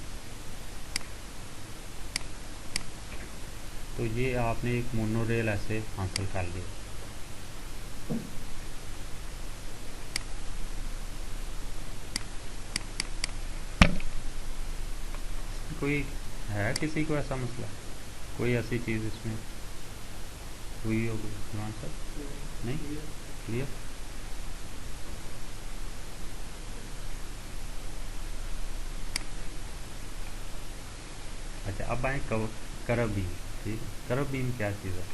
तो ये आपने एक मोनोरेल ऐसे हासिल कर लिया। कोई है किसी को ऐसा मसला, कोई ऐसी चीज़ इसमें हुई होगी कुरान सर? नहीं क्लियर। अच्छा अब आए करव बीम, ठीक है। करव बीम क्या चीज़ है,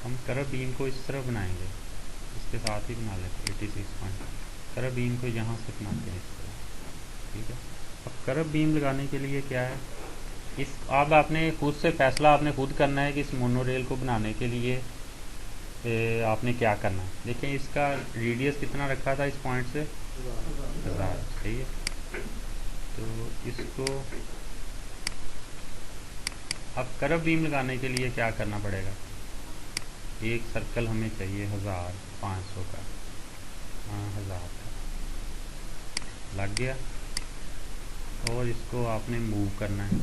हम करव बीम को इस तरह बनाएंगे, इसके साथ ही बना लेते 86 पॉइंट। करव बीम को यहाँ से बनाते हैं इस तरह, ठीक है। अब करव बीम लगाने के लिए क्या है, इस अब आपने खुद से फैसला आपने खुद करना है कि इस मोनोरेल को बनाने के लिए आपने क्या करना है। देखें इसका रेडियस कितना रखा था इस पॉइंट से, 1000, सही है। तो इसको अब करव बीम लगाने के लिए क्या करना पड़ेगा, एक सर्कल हमें चाहिए 1500 का, हाँ 1000 का लग गया। और इसको आपने मूव करना है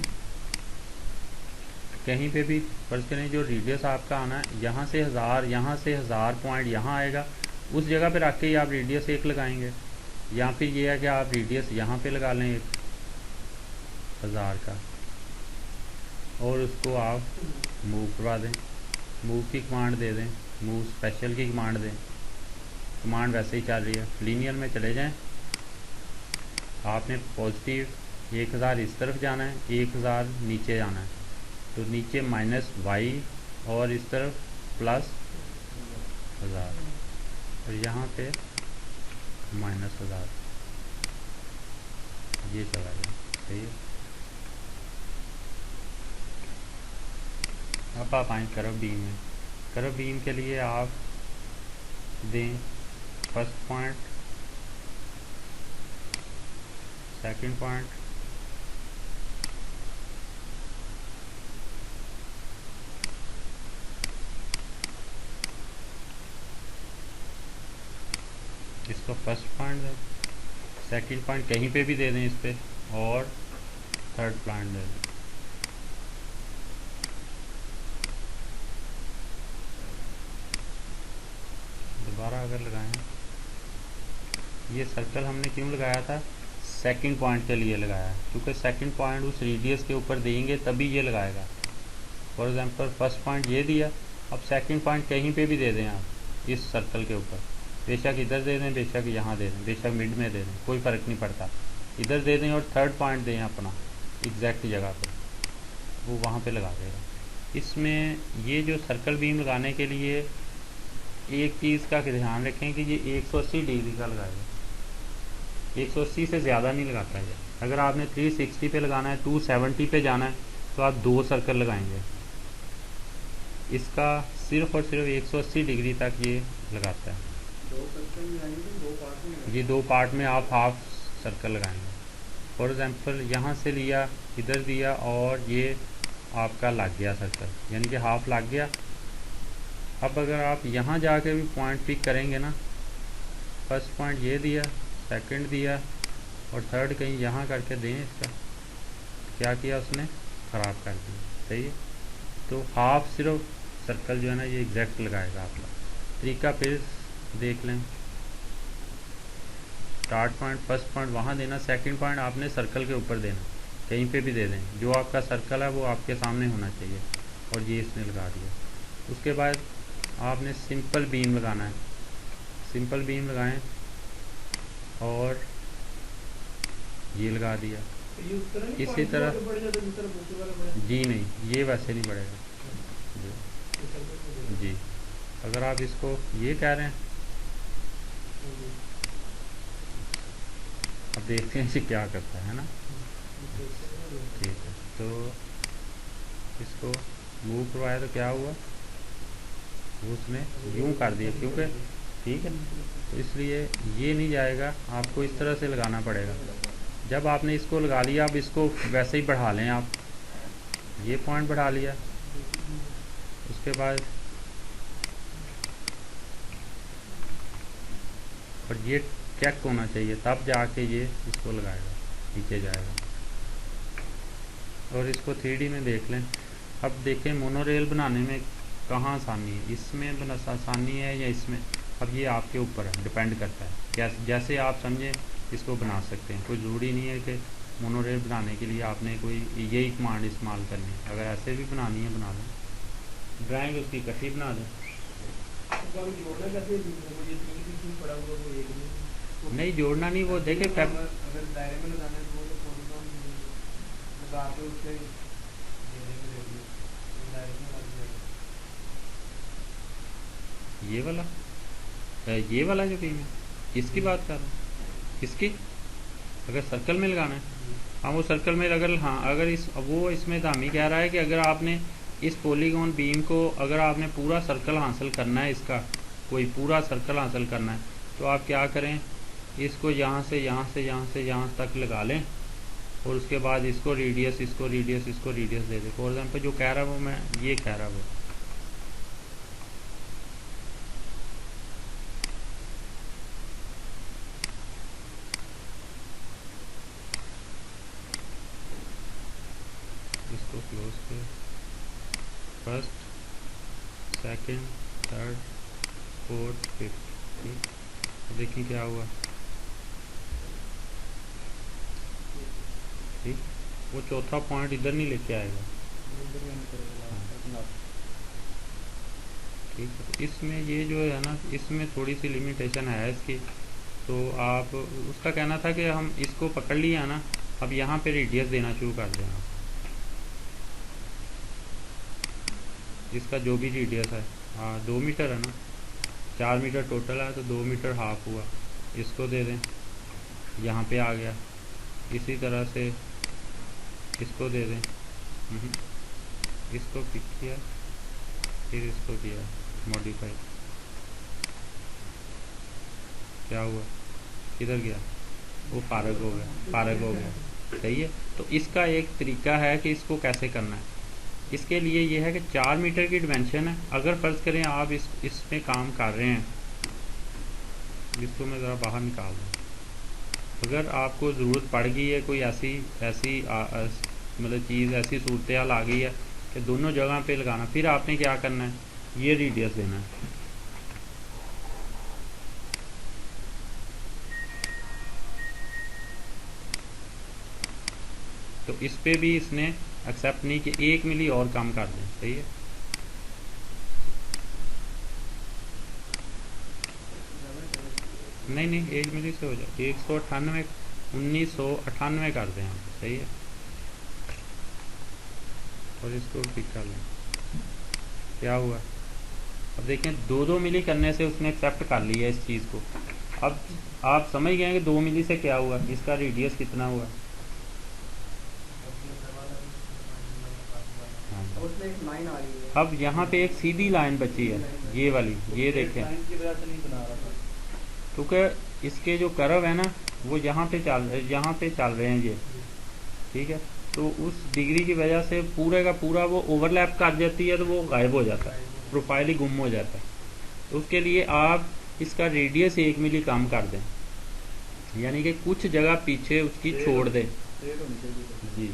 कहीं पे भी। फर्ज करें जो रेडियस आपका आना है यहाँ से 1000, यहाँ से 1000 पॉइंट यहाँ आएगा, उस जगह पे रख के ही आप रेडियस 1 लगाएंगे। या फिर ये है कि आप रेडियस यहाँ पे लगा लें 1000 का और उसको आप मूव करवा दें, मूव की कमांड दे दें, मूव स्पेशल की कमांड दें। कमांड वैसे ही चल रही है, लीनियर में चले जाएं। आपने पॉजिटिव 1000 इस तरफ जाना है, 1000 नीचे जाना है, तो नीचे -y और इस तरफ +1000 और यहाँ पे -1000, ये चला गया, सही है। अब आप आएँ करव बीम में। करव बीम के लिए आप दें फर्स्ट पॉइंट, सेकंड पॉइंट, इसको फर्स्ट पॉइंट दें, सेकंड पॉइंट कहीं पे भी दे दें इस पे, और थर्ड पॉइंट दे दें। दोबारा अगर लगाएं, ये सर्कल हमने क्यों लगाया था, सेकंड पॉइंट के लिए लगाया, क्योंकि सेकंड पॉइंट उस रेडियस के ऊपर देंगे तभी ये लगाएगा। फॉर एग्जांपल फर्स्ट पॉइंट ये दिया, अब सेकंड पॉइंट कहीं पे भी दे दें आप इस सर्कल के ऊपर, बेशक इधर दे दें, बेशक यहाँ दे दें, बेशक मिड में दे दें, कोई फ़र्क नहीं पड़ता, इधर दे दें और थर्ड पॉइंट दें अपना एग्जैक्ट जगह पे, वो वहाँ पे लगा देगा। इसमें ये जो सर्कल बीम लगाने के लिए एक चीज़ का ध्यान रखें कि ये 180 डिग्री का लगाएगा, 180 से ज़्यादा नहीं लगाता है। अगर आपने 360 पे लगाना है, 270 पे जाना है, तो आप 2 सर्कल लगाएंगे। इसका सिर्फ और सिर्फ 180 डिग्री तक ये लगाता है। 2 सर्कल लगाएंगे तो 2 पार्ट में लगाएंगे। ये 2 पार्ट में आप हाफ सर्कल लगाएंगे। फॉर एग्जांपल यहाँ से लिया, इधर दिया और ये आपका लग गया सर्कल, यानी कि हाफ लग गया। अब अगर आप यहाँ जाके भी पॉइंट पिक करेंगे ना, फर्स्ट पॉइंट ये दिया, सेकंड दिया और थर्ड कहीं यहाँ करके दें, इसका क्या किया उसने, ख़राब कर दिया। सही है, तो हाफ सिर्फ सर्कल जो है ना ये एग्जैक्ट लगाएगा आपका। तरीका फिर देख लें। स्टार्ट पॉइंट, फर्स्ट पॉइंट वहाँ देना, सेकंड पॉइंट आपने सर्कल के ऊपर देना, कहीं पे भी दे दें, जो आपका सर्कल है वो आपके सामने होना चाहिए। और ये इसने लगा दिया। उसके बाद आपने सिंपल बीम लगाना है। सिंपल बीम लगाएं और ये लगा दिया। तो ये उस तरह नहीं इसी तरह आगे बढ़ जाता जिस तरह दूसरे वाला बढ़ा। जी नहीं, ये वैसे नहीं बढ़ेगा जी। अगर आप इसको ये कह रहे हैं, अब देखते हैं इसे क्या करता है ना। ठीक है, तो इसको मूव करवाया तो क्या हुआ, वो उसने यूं कर दिया, क्योंकि ठीक है, तो इसलिए ये नहीं जाएगा, आपको इस तरह से लगाना पड़ेगा। जब आपने इसको लगा लिया, अब इसको वैसे ही बढ़ा लें आप, ये पॉइंट बढ़ा लिया, उसके बाद और ये चेक होना चाहिए, तब जाके ये इसको लगाएगा, नीचे जाएगा। और इसको 3D में देख लें। अब देखें मोनोरेल बनाने में कहाँ आसानी है, इसमें बना आसानी है या इसमें, अब ये आपके ऊपर है, डिपेंड करता है जैसे आप समझें इसको बना सकते हैं। कोई ज़रूरी नहीं है कि मोनोरेल बनाने के लिए आपने कोई यही कमांड इस्तेमाल करनी है, अगर ऐसे भी बनानी है बना लें। ड्राइंग उसकी इकट्ठी बना दें। नहीं जोड़ना नहीं, वो देखे अगर दायरे में लगाना है तो वो कौन लगा के उससे दायरे में लग जाएगा। ये वाला जो बीम है, इसकी बात कर रहे हैं, इसकी अगर सर्कल में लगाना है, हाँ वो सर्कल में, अगर हाँ अगर इस वो इसमें दामी कह रहा है कि अगर आपने इस पॉलीगॉन बीम को, अगर आपने पूरा सर्कल हासिल करना है, इसका कोई पूरा सर्कल हासिल करना है, तो आप क्या करें, इसको यहाँ से यहाँ से यहाँ से यहाँ तक लगा लें और उसके बाद इसको रेडियस, इसको रेडियस, इसको रेडियस दे दें। फॉर एग्जाम्पल जो कह रहा है वो मैं ये कह रहा वो, इसको क्लोज कर, first, second, third, fourth, fifth. ठीक, तो देखिए क्या हुआ। ठीक, वो चौथा पॉइंट इधर नहीं लेके आएगा। ठीक है, तो इसमें ये जो है ना, इसमें थोड़ी सी लिमिटेशन है इसकी। तो आप, उसका कहना था कि हम इसको पकड़ लिया ना, अब यहाँ पे रेडियस देना शुरू कर दें आप, इसका जो भी रेडियस है। हाँ 2 मीटर है ना, 4 मीटर टोटल है, तो 2 मीटर हाफ हुआ, इसको दे दें, यहाँ पे आ गया। इसी तरह से इसको दे दें, इसको पिक किया, फिर इसको किया मॉडिफाई, क्या हुआ, किधर गया, वो फारग हो गया, फारग हो गया। सही है, तो इसका एक तरीका है कि इसको कैसे करना है। इसके लिए ये है कि 4 मीटर की डिमेंशन है। अगर फ़र्ज़ करें आप इसमें काम कर रहे हैं, इसको मैं ज़रा बाहर निकाल दूँ, अगर आपको ज़रूरत पड़ गई है, कोई ऐसी मतलब चीज़, ऐसी सूरत हाल आ गई है कि दोनों जगह पे लगाना, फिर आपने क्या करना है, ये रेडियस देना है। तो इस पे भी इसने एक्सेप्ट नहीं कि 1 मिली और कम कर दें। सही है, नहीं नहीं 1 मिली से हो जाए, 198, 1998 कर दें हम। सही है, और इसको पिक कर लें, क्या हुआ। अब देखें 2-2 मिली करने से उसने एक्सेप्ट कर लिया इस चीज़ को। अब आप समझ गए कि 2 मिली से क्या हुआ, इसका रेडियस कितना हुआ। उसमें एक लाइन आ रही है। अब यहाँ पे एक सीधी लाइन बची है, ये वाली, ये देखें, लाइन की वजह से नहीं बना रहा था। क्योंकि इसके जो कर्व है ना वो यहाँ पे चल रहे हैं ये, ठीक है। तो उस डिग्री की वजह से पूरे का पूरा वो ओवरलैप कर जाती है, तो वो गायब हो जाता है, प्रोफाइल ही गुम हो जाता है। तो उसके लिए आप इसका रेडियस 1 मिली कम कर दें, यानी कि कुछ जगह पीछे उसकी छोड़ दें। स्ट्रेट होनी चाहिए। जी,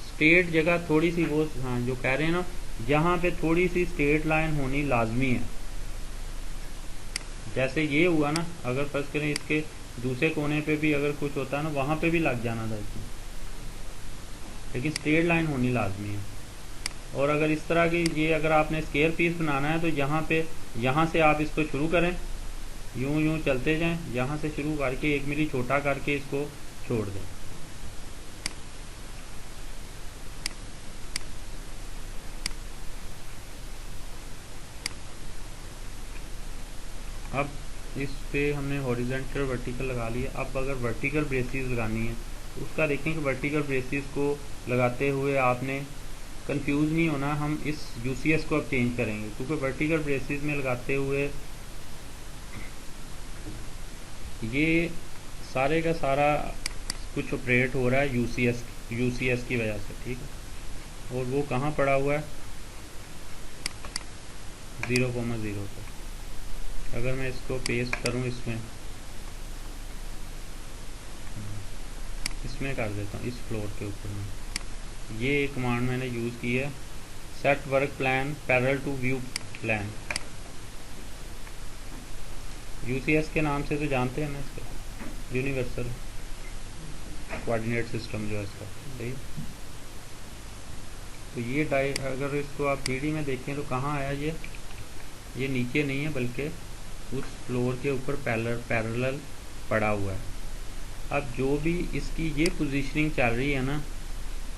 स्ट्रेट जगह थोड़ी सी वो, हाँ जो कह रहे हैं ना, यहाँ पे थोड़ी सी स्ट्रेट लाइन होनी लाजमी है। जैसे ये हुआ ना, अगर फर्ज करें इसके दूसरे कोने पे भी अगर कुछ होता है ना, वहाँ पे भी लग जाना था इसमें, लेकिन स्ट्रेट लाइन होनी लाजमी है। और अगर इस तरह की ये अगर आपने स्केयर पीस बनाना है तो यहाँ से आप इसको शुरू करें, यूं यूं चलते जाएं, यहाँ से शुरू करके 1 मिली छोटा करके इसको छोड़ दें। अब इस पे हमने हॉरिजॉन्टल वर्टिकल लगा लिया। अब अगर वर्टिकल ब्रेसिस लगानी है तो उसका देखें कि वर्टिकल ब्रेसिस को लगाते हुए आपने कंफ्यूज नहीं होना। हम इस यूसीएस को अब चेंज करेंगे, क्योंकि वर्टिकल ब्रेसिस में लगाते हुए ये सारे का सारा कुछ ऑपरेट हो रहा है यूसीएस की वजह से, ठीक है। और वो कहाँ पड़ा हुआ है, 0,0 पर। अगर मैं इसको पेस्ट करूँ इसमें कर देता हूँ, इस फ्लोर के ऊपर में, ये कमांड मैंने यूज़ की है, set work plan parallel to view plan. UCS के नाम से तो जानते हैं ना इसका, यूनिवर्सल कोऑर्डिनेट सिस्टम जो है इसका, सही। तो ये अगर इसको आप 3D में देखें तो कहाँ आया ये नीचे नहीं है बल्कि उस फ्लोर के ऊपर पैरेलल पड़ा हुआ है। अब जो भी इसकी ये पोजीशनिंग चल रही है ना,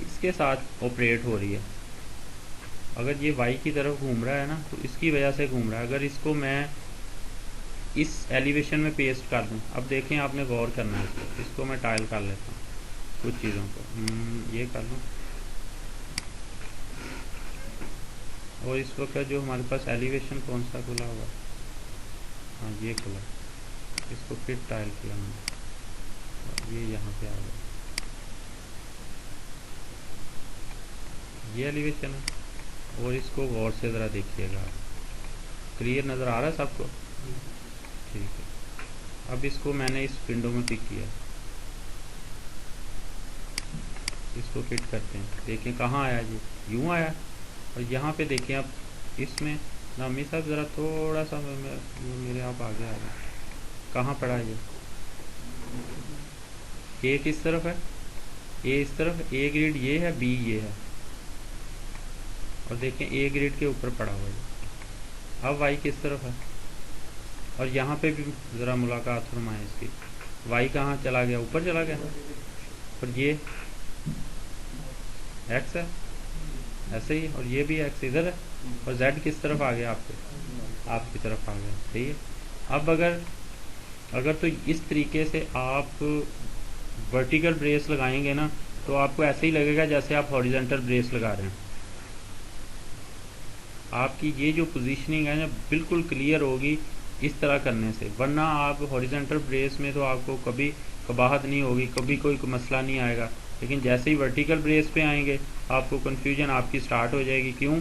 इसके साथ ऑपरेट हो रही है। अगर ये वाई की तरफ घूम रहा है ना, तो इसकी वजह से घूम रहा है। अगर इसको मैं इस एलिवेशन में पेस्ट कर दूं, अब देखें आपने गौर करना है इसको मैं टाइल कर लेता हूँ कुछ चीज़ों को, ये कर लूँ। और इस वक्त जो हमारे पास एलिवेशन कौन सा खुला हुआ, हाँ ये खुला, इसको फिर टाइल किया मैंने, ये यहाँ पे आ गया, ये एलिवेशन है। और इसको गौर से ज़रा देखिएगा, क्लियर नज़र आ रहा है सबको, ठीक है। अब इसको मैंने इस विंडो में पिक किया, इसको फिट करते हैं, देखें कहाँ आया, ये यूँ आया। और यहाँ पे देखें आप इसमें नामी साहब ज़रा थोड़ा सा मेरे आप आगे आ गए, कहाँ पड़ा ये किस तरफ है, ए इस तरफ, ए ग्रिड ये है, बी ये है, और देखें ए ग्रिड के ऊपर पड़ा हुआ है। अब वाई किस तरफ है, और यहाँ पे भी ज़रा मुलाकात फरमाएं इसकी, वाई कहाँ चला गया, ऊपर चला गया, और ये एक्स है ऐसे ही, और ये भी एक्स इधर है, और जेड किस तरफ आ गया, आपकी तरफ आ गया, सही है। अब अगर तो इस तरीके से आप वर्टिकल ब्रेस लगाएंगे ना, तो आपको ऐसे ही लगेगा जैसे आप हॉरिजॉन्टल ब्रेस लगा रहे हैं। आपकी ये जो पोजीशनिंग है ना बिल्कुल क्लियर होगी इस तरह करने से, वरना आप हॉरिजॉन्टल ब्रेस में तो आपको कभी कबाहत नहीं होगी, कभी कोई मसला नहीं आएगा। लेकिन जैसे ही वर्टिकल ब्रेस पे आएंगे आपको कन्फ्यूजन आपकी स्टार्ट हो जाएगी। क्यों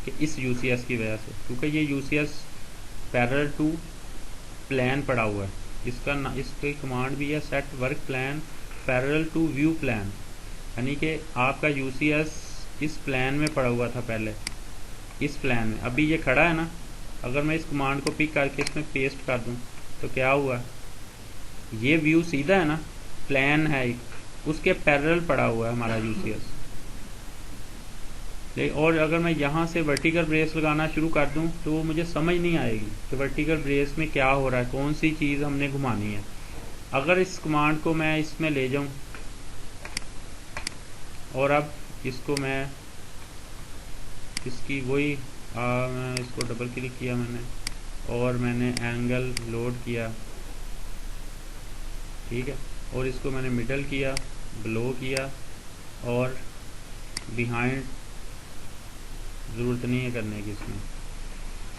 कि इस यूसीएस की वजह से, क्योंकि ये यूसीएस पैरेलल टू प्लान पड़ा हुआ है। इसकी कमांड भी है set work plan parallel to view plan, यानी कि आपका यूसीएस इस प्लान में पड़ा हुआ था पहले, इस प्लान में। अभी ये खड़ा है ना, अगर मैं इस कमांड को पिक करके इसमें पेस्ट कर दूं तो क्या हुआ, ये व्यू सीधा है ना, प्लान है एक, उसके पैरेलल पड़ा हुआ है हमारा यूसीएस। और अगर मैं यहाँ से वर्टिकल ब्रेस लगाना शुरू कर दूं तो वो मुझे समझ नहीं आएगी कि वर्टिकल ब्रेस में क्या हो रहा है, कौन सी चीज़ हमने घुमानी है। अगर इस कमांड को मैं इसमें ले जाऊं और अब इसको मैं इसकी वही मैं इसको डबल क्लिक किया मैंने और मैंने एंगल लोड किया, ठीक है, और इसको मैंने मिडल किया, ब्लो किया और बिहाइंड ज़रूरत नहीं है करने की। इसमें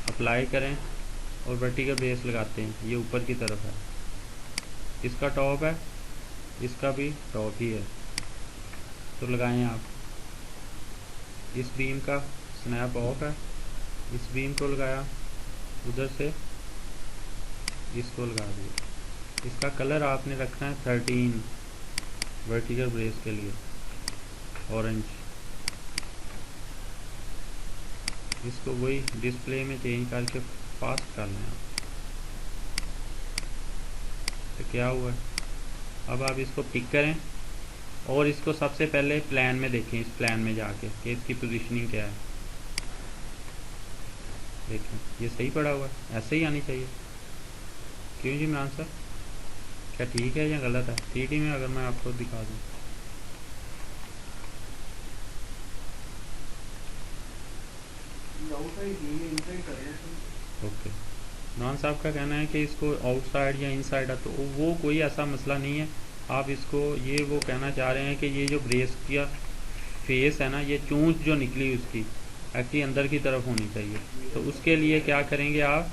अप्लाई करें और वर्टिकल ब्रेस लगाते हैं। ये ऊपर की तरफ है, इसका टॉप है, इसका भी टॉप ही है, तो लगाएं आप। इस बीम का स्नैप ऑफ है, इस बीम को लगाया, उधर से इसको लगा दिया। इसका कलर आपने रखना है 13 वर्टिकल ब्रेस के लिए, ऑरेंज। इसको वही डिस्प्ले में चेंज करके फास्ट कर लें आप। तो क्या हुआ है, अब आप इसको पिक करें और इसको सबसे पहले प्लान में देखें, इस प्लान में जाके कि इसकी पोजीशनिंग क्या है। देखें ये सही पड़ा हुआ है, ऐसे ही आनी चाहिए। क्यों जी इमरान सर, क्या ठीक है या गलत है? 3D में अगर मैं आपको दिखा दूँ, आउटसाइड ये इनसाइड कर रहे हैं। ओके। नॉन साहब का कहना है कि इसको आउटसाइड या इनसाइड है, तो वो कोई ऐसा मसला नहीं है। आप इसको, ये वो कहना चाह रहे हैं कि ये जो ब्रेस का फेस है ना, ये चूंच जो निकली उसकी एक्चुअली अंदर की तरफ होनी चाहिए। तो उसके लिए क्या करेंगे आप,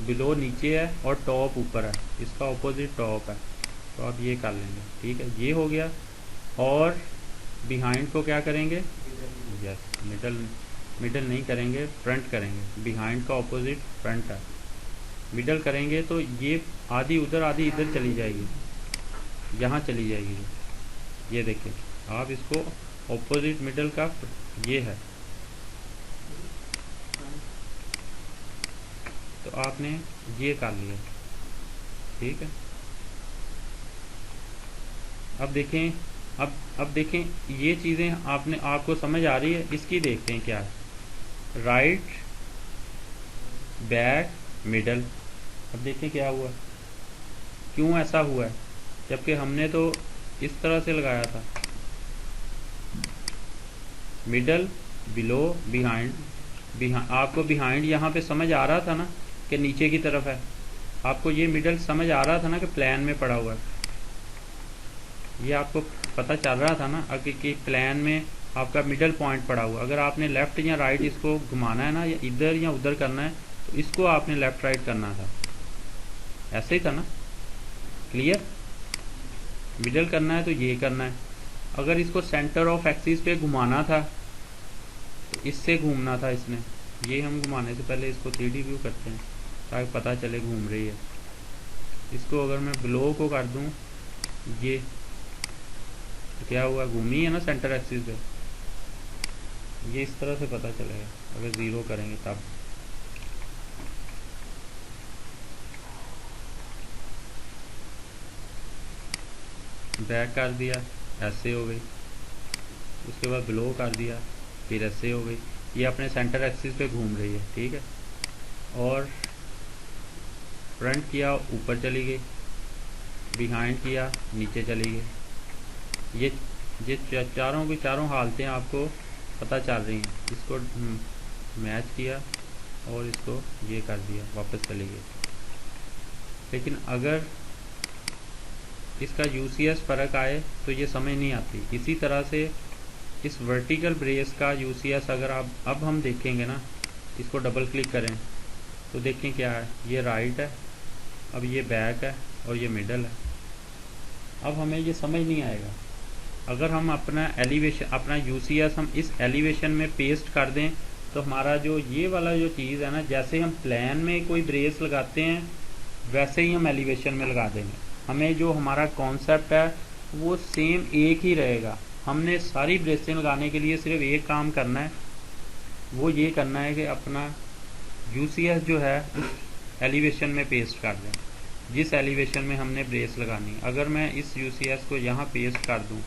बिलो नीचे है और टॉप ऊपर है, इसका ऑपोजिट टॉप है, तो आप ये कर लेंगे। ठीक है, ये हो गया। और बिहाइंड को क्या करेंगे, यस मिडल नहीं करेंगे, फ्रंट करेंगे। बिहाइंड का ऑपोजिट फ्रंट है, मिडल करेंगे तो ये आधी उधर आधी इधर चली जाएगी, यहाँ चली जाएगी। ये देखिए आप इसको ऑपोजिट मिडल का ये है, तो आपने ये कर लिया। ठीक है, अब देखें, अब देखें ये चीज़ें आपको समझ आ रही है। इसकी देखते हैं क्या है, राइट, बैक, मिडल। अब देखें क्या हुआ, क्यों ऐसा हुआ है, जबकि हमने तो इस तरह से लगाया था, मिडल, बिलो, बिहाइंड। आपको बिहाइंड यहाँ पे समझ आ रहा था ना कि नीचे की तरफ है, आपको ये मिडल समझ आ रहा था ना कि प्लान में पड़ा हुआ है, ये आपको पता चल रहा था ना कि प्लान में आपका मिडल पॉइंट पड़ा हुआ। अगर आपने लेफ्ट या राइट इसको घुमाना है ना, या इधर या उधर करना है, तो इसको आपने लेफ्ट राइट करना था, ऐसे ही था ना, क्लियर। मिडल करना है तो ये करना है। अगर इसको सेंटर ऑफ एक्सिस पे घुमाना था तो इससे घूमना था इसने। ये हम घुमाने से पहले इसको 3D व्यू करते हैं ताकि पता चले घूम रही है। इसको अगर मैं ब्लो को कर दूं, ये तो क्या हुआ, घूमी है ना सेंटर एक्सिस पे। ये इस तरह से पता चलेगा अगर 0 करेंगे तब। बैक कर दिया, ऐसे हो गई। उसके बाद ब्लो कर दिया, फिर ऐसे हो गई। ये अपने सेंटर एक्सिस पे घूम रही है, ठीक है। और फ्रंट किया, ऊपर चली गई, बिहाइंड किया, नीचे चली गई। ये चारों की चारों हालतें आपको पता चल रही हैं। इसको मैच किया और इसको ये कर दिया, वापस चली गई। लेकिन अगर इसका यूसीएस फ़र्क आए तो ये समझ नहीं आती। इसी तरह से इस वर्टिकल ब्रेस का यूसीएस अगर आप, अब हम देखेंगे ना, इसको डबल क्लिक करें तो देखें क्या है, ये राइट है, अब ये बैक है और ये मिडल है। अब हमें ये समझ नहीं आएगा। अगर हम अपना एलिवेशन, अपना यूसीएस हम इस एलिवेशन में पेस्ट कर दें तो हमारा जो ये वाला जो चीज़ है ना, जैसे हम प्लान में कोई ब्रेस लगाते हैं वैसे ही हम एलिवेशन में लगा देंगे। हमें जो हमारा कॉन्सेप्ट है वो सेम एक ही रहेगा। हमने सारी ब्रेसें लगाने के लिए सिर्फ एक काम करना है, वो ये करना है कि अपना यूसीएस जो है उस एलिवेशन में पेस्ट कर दें जिस एलिवेशन में हमने ब्रेस लगानी। अगर मैं इस यूसीएस को यहाँ पेस्ट कर दूँ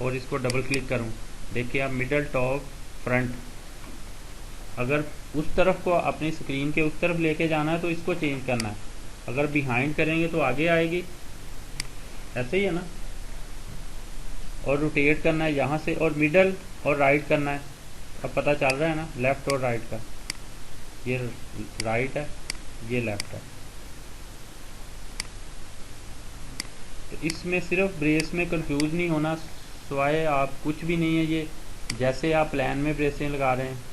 और इसको डबल क्लिक करूँ, देखिए आप मिडल, टॉप, फ्रंट। अगर उस तरफ को अपनी स्क्रीन के उस तरफ लेके जाना है तो इसको चेंज करना है। अगर बिहाइंड करेंगे तो आगे आएगी, ऐसे ही है ना। और रोटेट करना है यहाँ से, और मिडल और राइट करना है। अब पता चल रहा है ना लेफ्ट और राइट का, ये राइट है, ये लेफ्ट है। तो इसमें सिर्फ ब्रेस में कंफ्यूज नहीं होना, सिवाय आप कुछ भी नहीं है। ये जैसे आप प्लान में ब्रेसें लगा रहे हैं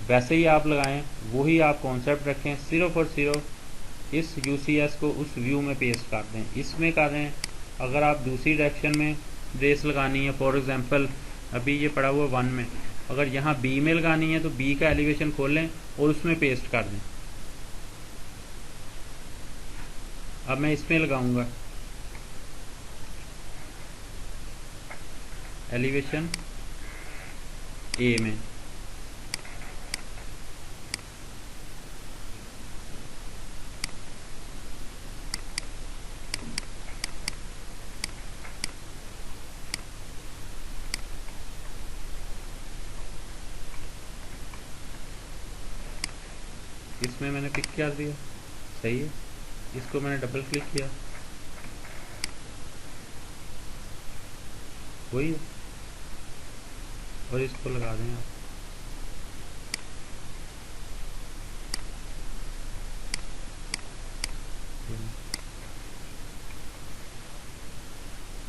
वैसे ही आप लगाएं, वही आप कॉन्सेप्ट रखें, सिर्फ और सिर्फ इस यूसीएस को उस व्यू में पेस्ट कर दें। इसमें कर रहे हैं अगर आप दूसरी डायरेक्शन में ब्रेस लगानी है, फॉर एग्जांपल अभी ये पड़ा हुआ 1 में, अगर यहाँ बी में लगानी है तो बी का एलिवेशन खोल लें और उसमें पेस्ट कर दें। अब मैं इसमें लगाऊंगा एलिवेशन ए में, इसमें मैंने पिक कर दिया, सही है। इसको मैंने डबल क्लिक किया, वही है, और इसको लगा दें आप।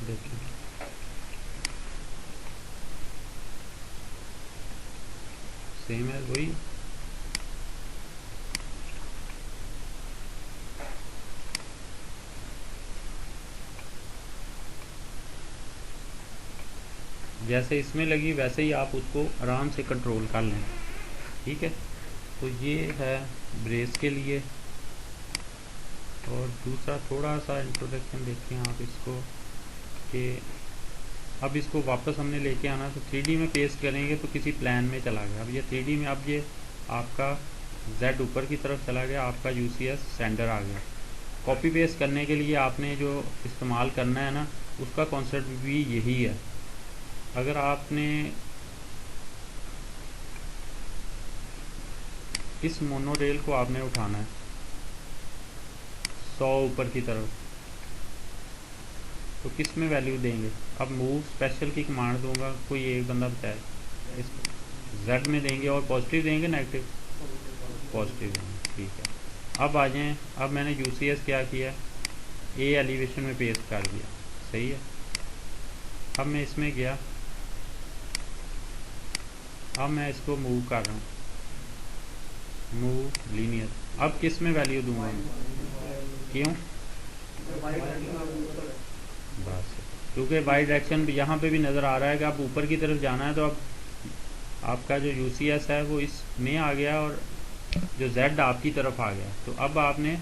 देखिए सेम है, वही जैसे इसमें लगी वैसे ही आप उसको आराम से कंट्रोल कर लें, ठीक है। तो ये है ब्रेस के लिए। और दूसरा थोड़ा सा इंट्रोडक्शन देखें आप इसको कि अब इसको वापस हमने लेके आना, तो 3D में पेस्ट करेंगे तो किसी प्लान में चला गया। अब ये 3D में, अब ये आपका Z ऊपर की तरफ चला गया, आपका UCS सेंटर आ गया। कॉपी पेस्ट करने के लिए आपने जो इस्तेमाल करना है ना, उसका कॉन्सेप्ट भी यही है। अगर आपने इस मोनोरेल को आपने उठाना है 100 ऊपर की तरफ, तो किस में वैल्यू देंगे? अब मूव स्पेशल की कमांड दूंगा, कोई एक बंदा बताए, इस Z में देंगे और पॉजिटिव देंगे नेगेटिव? पॉजिटिव देंगे, ठीक है। अब आ जाएं, अब मैंने UCS क्या किया, ए एलिवेशन में पेस्ट कर दिया, सही है। अब मैं इसमें गया, अब मैं इसको मूव कर रहा हूँ, मूव लीनियर। अब किस में वैल्यू दूंगा, क्यों? बस, क्योंकि वाई डायरेक्शन यहाँ पे भी नज़र आ रहा है कि आप ऊपर की तरफ जाना है, तो अब आपका जो UCS है वो इसमें आ गया और जो Z आपकी तरफ आ गया। तो अब आपने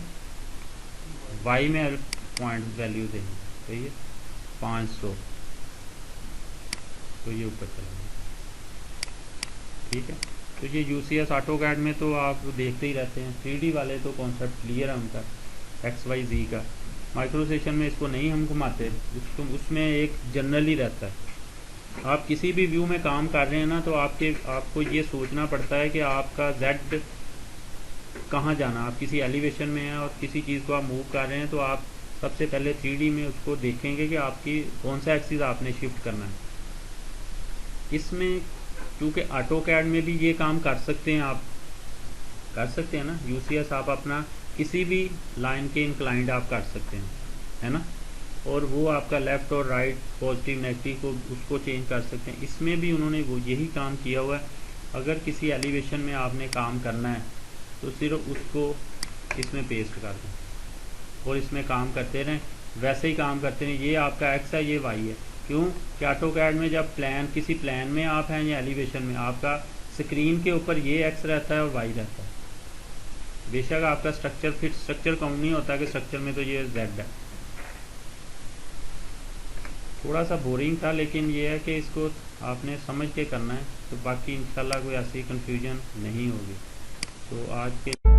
Y में पॉइंट वैल्यू देनी, सही है, 500, तो ये ऊपर चला गया, ठीक है। तो ये UCS AutoCAD में तो आप देखते ही रहते हैं, 3D वाले तो कॉन्सेप्ट क्लियर है उनका, XYZ का। माइक्रो सेशन में इसको नहीं हम घुमाते, उसमें एक जनरली रहता है। आप किसी भी व्यू में काम कर रहे हैं ना, तो आपको ये सोचना पड़ता है कि आपका Z कहाँ जाना। आप किसी एलिवेशन में हैं और किसी चीज़ को आप मूव कर रहे हैं, तो आप सबसे पहले 3D में उसको देखेंगे कि आपकी कौन सा एक्सिस आपने शिफ्ट करना है। इसमें क्योंकि AutoCAD में भी ये काम कर सकते हैं, आप कर सकते हैं ना, UCS आप अपना किसी भी लाइन के इंक्लाइंड आप कर सकते हैं, है ना, और वो आपका लेफ़्ट और राइट, पॉजिटिव नेगेटिव को उसको चेंज कर सकते हैं। इसमें भी उन्होंने वो यही काम किया हुआ है। अगर किसी एलिवेशन में आपने काम करना है तो सिर्फ उसको इसमें पेस्ट कर दें और इसमें काम करते रहें, वैसे ही काम करते रहें। ये आपका X है, ये Y है। क्यों कि AutoCAD में जब किसी प्लान में आप हैं या एलिवेशन में, आपका स्क्रीन के ऊपर ये X रहता है और Y रहता है। बेशक आपका स्ट्रक्चर फिट स्ट्रक्चर काउंट नहीं होता कि स्ट्रक्चर में तो ये Z है। थोड़ा सा बोरिंग था, लेकिन ये है कि इसको आपने समझ के करना है, तो बाकी इंशाल्लाह कोई ऐसी कंफ्यूजन नहीं होगी। तो आज के